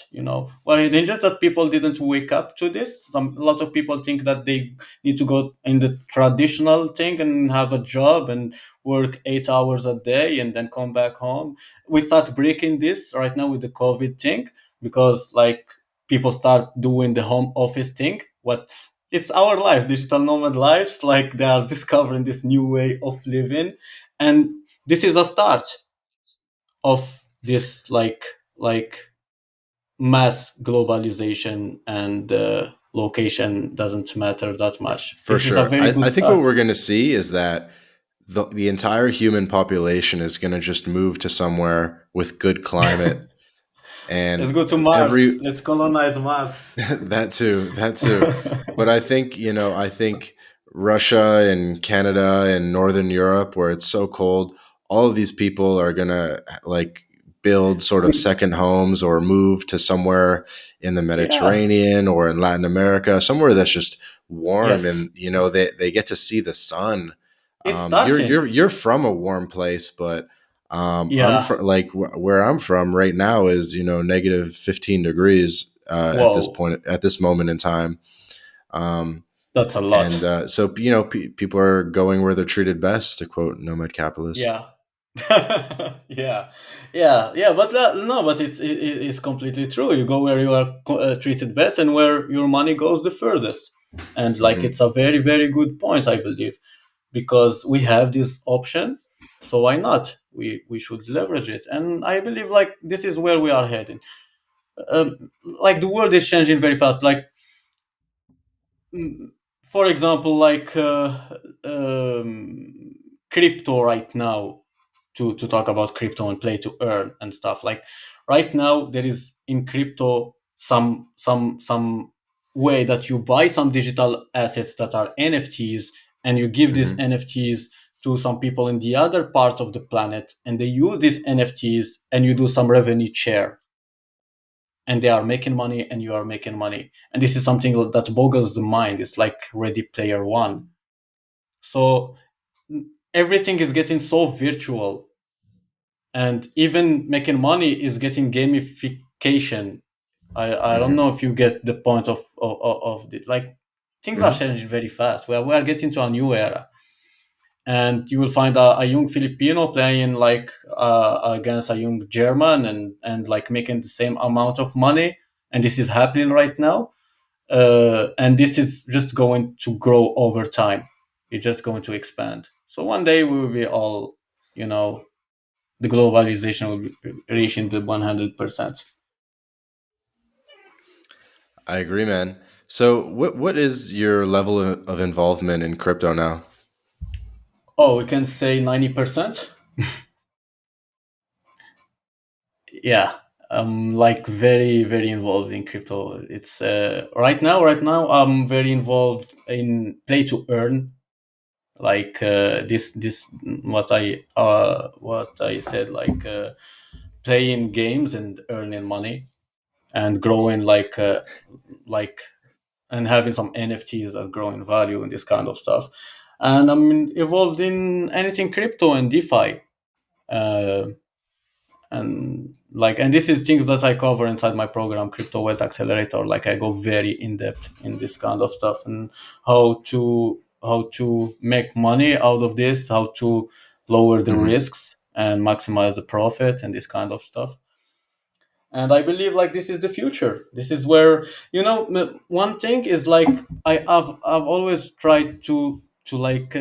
We're heading. Just that people didn't wake up to this. A lot of people think that they need to go in the traditional thing and have a job and work 8 hours a day and then come back home. We start breaking this right now with the COVID thing, because like people start doing the home office thing. What It's our life, digital nomad lives. Like they are discovering this new way of living, and this is a start of this like mass globalization, and location doesn't matter that much. For This is a sure. very good I think what start. we're going to see is that the entire human population is going to just move to somewhere with good climate, Let's and go to Mars. every Let's colonize Mars. that too. But I think, I think Russia and Canada and Northern Europe, where it's so cold, all of these people are gonna like build sort of We- second homes or move to somewhere in the yeah. Mediterranean or in Latin America, somewhere that's just warm, Yes. and they get to see the sun. It's You're starting. you're from a warm place, but I'm Yeah. from like where I'm from right now is negative 15 degrees at this Whoa. point, at this moment in time. Um, That's a and lot. so people are going where they're treated best, to quote Nomad Capitalist. Yeah. Yeah, yeah, but no, but it's completely true. You go where you are treated best, and where your money goes the furthest. And like Hmm. it's a very very good point, I believe, because we have this option, so why not? We should leverage it, and I believe like this is where we are heading. Like the world is changing very fast. Like mm, for example, like crypto right now, to talk about crypto and play to earn and stuff. Like right now there is in crypto some way that you buy some digital assets that are NFTs, and you give these Hmm. NFTs to some people in the other part of the planet, and they use these NFTs, and you do some revenue share, and they are making money and you are making money. And this is something that boggles the mind. It's like Ready Player One. So everything is getting so virtual, and even making money is getting gamification. I don't Hmm. know if you get the point of the, like things are Hmm. changing very fast. We are getting to a new era, and you will find a young Filipino playing like against a young German, and like making the same amount of money. And this is happening right now, and this is just going to grow over time. It's just going to expand. So one day we will be all, the globalization will be reaching the 100%. I agree, man. So, what is your level of involvement in crypto now? Oh, we can say 90%. Yeah, I'm like very very involved in crypto. It's right now I'm very involved in play to earn, like this what I said, like playing games and earning money and growing, like and having some NFTs that grow in value and this kind of stuff. And I'm involved in anything crypto and DeFi. Uh, and this is things that I cover inside my program, Crypto Wealth Accelerator. Like, I go very in depth in this kind of stuff, and how to make money out of this, how to lower the Hmm. risks and maximize the profit and this kind of stuff. And I believe like this is the future. This is where, one thing is like, I've always tried to like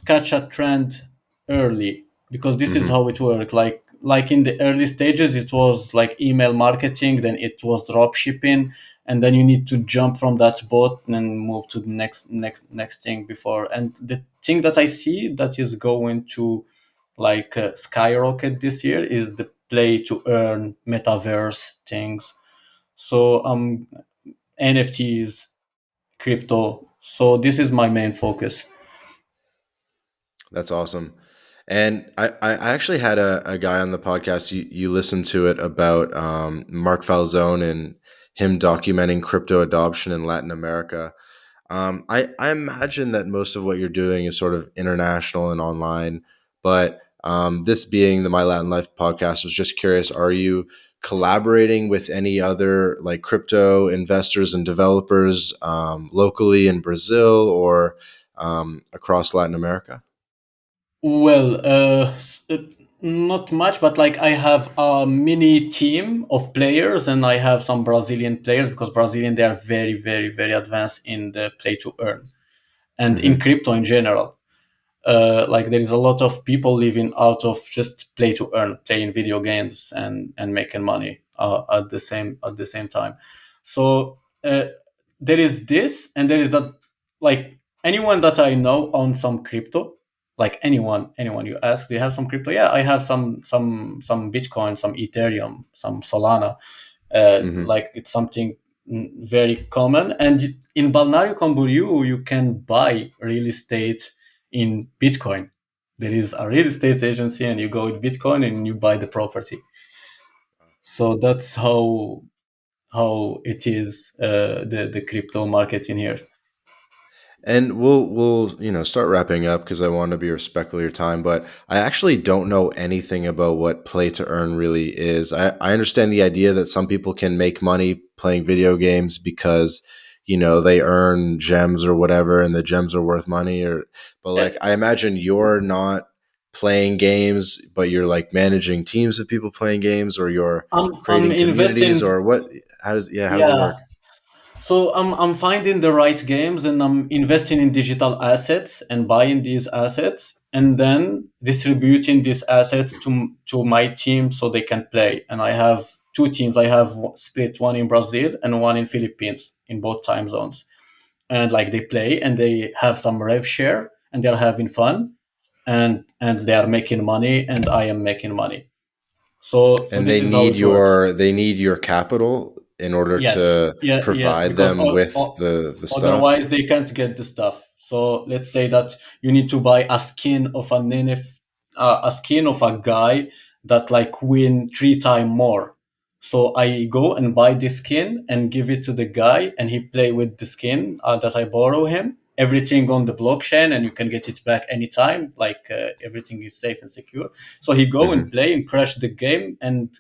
catch a trend early, because this is Hmm. how it worked. Like in the early stages, it was like email marketing, then it was drop shipping, and then you need to jump from that boat and then move to the next thing before. And the thing that I see that is going to like skyrocket this year is the play to earn metaverse things. So NFTs, crypto. So this is my main focus. That's awesome. And I actually had a guy on the podcast. You listened to it about Mark Falzone and him documenting crypto adoption in Latin America. I imagine that most of what you're doing is sort of international and online, but this being the My Latin Life podcast, I was just curious: are you collaborating with any other like crypto investors and developers locally in Brazil or across Latin America? Well, not much, but like I have a mini team of players, and I have some Brazilian players, because Brazilian, they are very, very, very advanced in the play to earn and in Hmm. crypto in general. Like, there is a lot of people living out of just play to earn, playing video games and making money at the same time. So there is this, and there is that. Like, anyone that I know owns some crypto. Like, anyone you ask, do you have some crypto? Yeah, I have some Bitcoin, some Ethereum, some Solana. Hmm. Like, it's something very common. And in Balneario Camboriu, you can buy real estate in Bitcoin. There is a real estate agency, and you go with Bitcoin and you buy the property. So that's how it is, the crypto market in here. And we'll start wrapping up because I want to be respectful of your time. But I actually don't know anything about what play to earn really is. I understand the idea that some people can make money playing video games because they earn gems or whatever, and the gems are worth money. Or but Uh, like I imagine you're not playing games, but you're like managing teams of people playing games, or you're I'm creating communities, investing. or what? How does it Yeah. work? So I'm finding the right games, and I'm investing in digital assets and buying these assets, and then distributing these assets to my team so they can play. And I have two teams. I have split, one in Brazil and one in Philippines, in both time zones. And like, they play and they have some rev share, and they're having fun, and they are making money, and I am making money. So And this is how it works. they need your capital in order Yes, to yeah, yes, provide because them with the stuff. otherwise they can't get the stuff. So let's say that you need to buy a skin of an a skin of a guy that like win three times more. So I go and buy the skin and give it to the guy, and he play with the skin that I borrow him. Everything on the blockchain, and you can get it back anytime. Like, everything is safe and secure. So he go and Hmm. play and crash the game and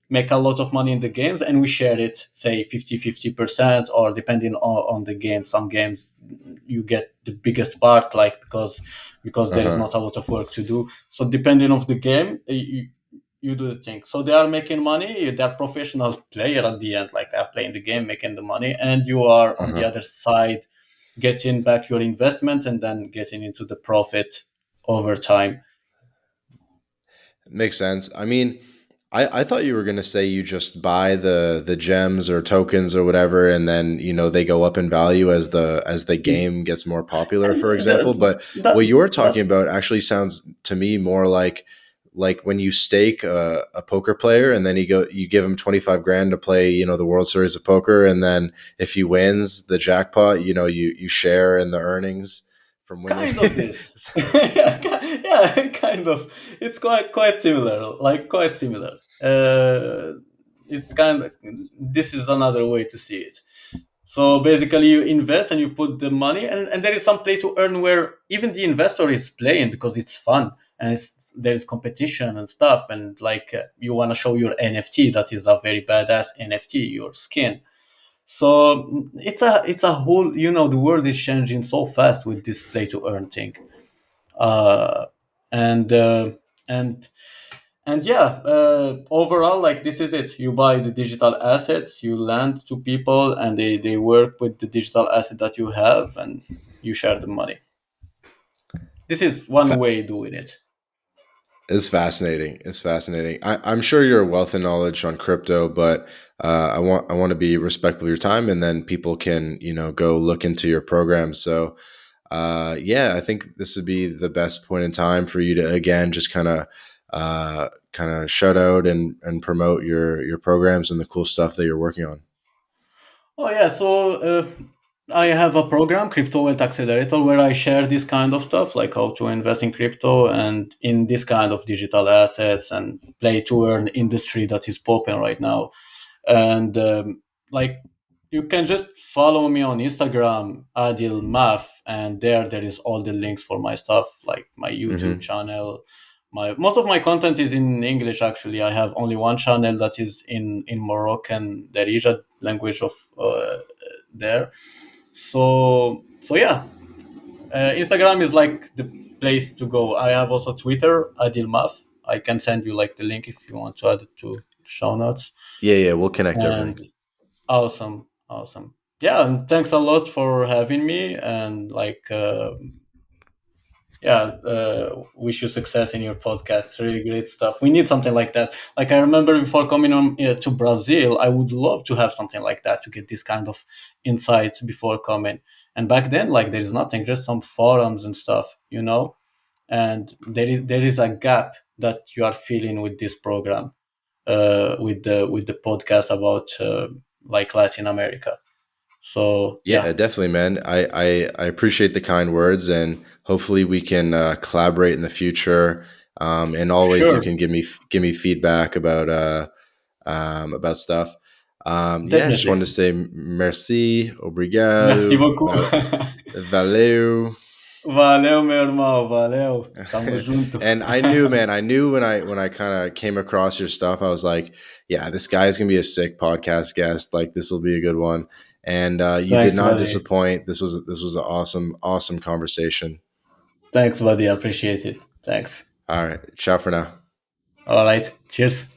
make a lot of money in the games, and we share it, say 50-50%, or depending on the game. Some games you get the biggest part, like, because there is Uh-huh. not a lot of work to do. So depending of the game, you do the thing. So they are making money, they're professional player at the end, like, they're playing the game, making the money, and you are on the Uh-huh. other side, getting back your investment and then getting into the profit over time. Makes sense. I mean, I thought you were gonna say you just buy the gems or tokens or whatever, and then they go up in value as the game gets more popular, for And example. But what you're talking that's about actually sounds to me more like when you stake a poker player, and then you give him 25 grand to play the World Series of Poker, and then if he wins the jackpot, you share in the earnings from winning. kind of this. Yeah, kind of. It's quite similar. Like quite similar. It's kind of this is another way to see it. So basically, you invest and you put the money, and there is some play to earn where even the investor is playing because it's fun and there's competition and stuff. And like you want to show your NFT that is a very badass NFT, your skin. So it's a whole the world is changing so fast with this play to earn thing. Uh, and uh, and and yeah, overall, like this is it. You buy the digital assets, you lend to people, and they work with the digital asset that you have, and you share the money. This is one way doing it. It's fascinating. It's fascinating. I'm sure you're a wealth of knowledge on crypto, but I want to be respectful of your time, and then people can go look into your program. So yeah, I think this would be the best point in time for you to again just kind of shout out and promote your programs and the cool stuff that you're working on. Oh yeah, so I have a program, Crypto Wealth Accelerator, where I share this kind of stuff, like how to invest in crypto and in this kind of digital assets and play to earn industry that is popping right now. And like you can just follow me on Instagram, Adil Maf, and there is all the links for my stuff, like my YouTube Hmm. channel. My most of my content is in English. Actually, I have only one channel that is in Moroccan. There is a language of there. So yeah, Instagram is like the place to go. I have also Twitter, Adil Maf. I can send you like the link if you want to add it to show notes. Yeah, yeah, we'll connect everything. And awesome, awesome. Yeah, and thanks a lot for having me. And like, yeah, wish you success in your podcast. Really great stuff. We need something like that. Like I remember before coming on to Brazil, I would love to have something like that to get this kind of insights before coming. And back then, like there is nothing, just some forums and stuff. And there is a gap that you are feeling with this program, with the podcast about like Latin America. So yeah, Yeah, definitely, man. I appreciate the kind words, and hopefully we can collaborate in the future. And always you sure, can give me feedback about stuff. Yeah, I just wanted definitely. to say merci, Merci obrigado, beaucoup. valeu. Valeu, meu irmão. Valeu. Tamo junto. And I knew, man, I knew when I kind of came across your stuff, I was like, yeah, this guy's gonna be a sick podcast guest. Like this will be a good one. And you did Thanks, not buddy. disappoint. This was an awesome conversation. Thanks, buddy. I appreciate it. Thanks. All right, ciao for now. All right. Cheers.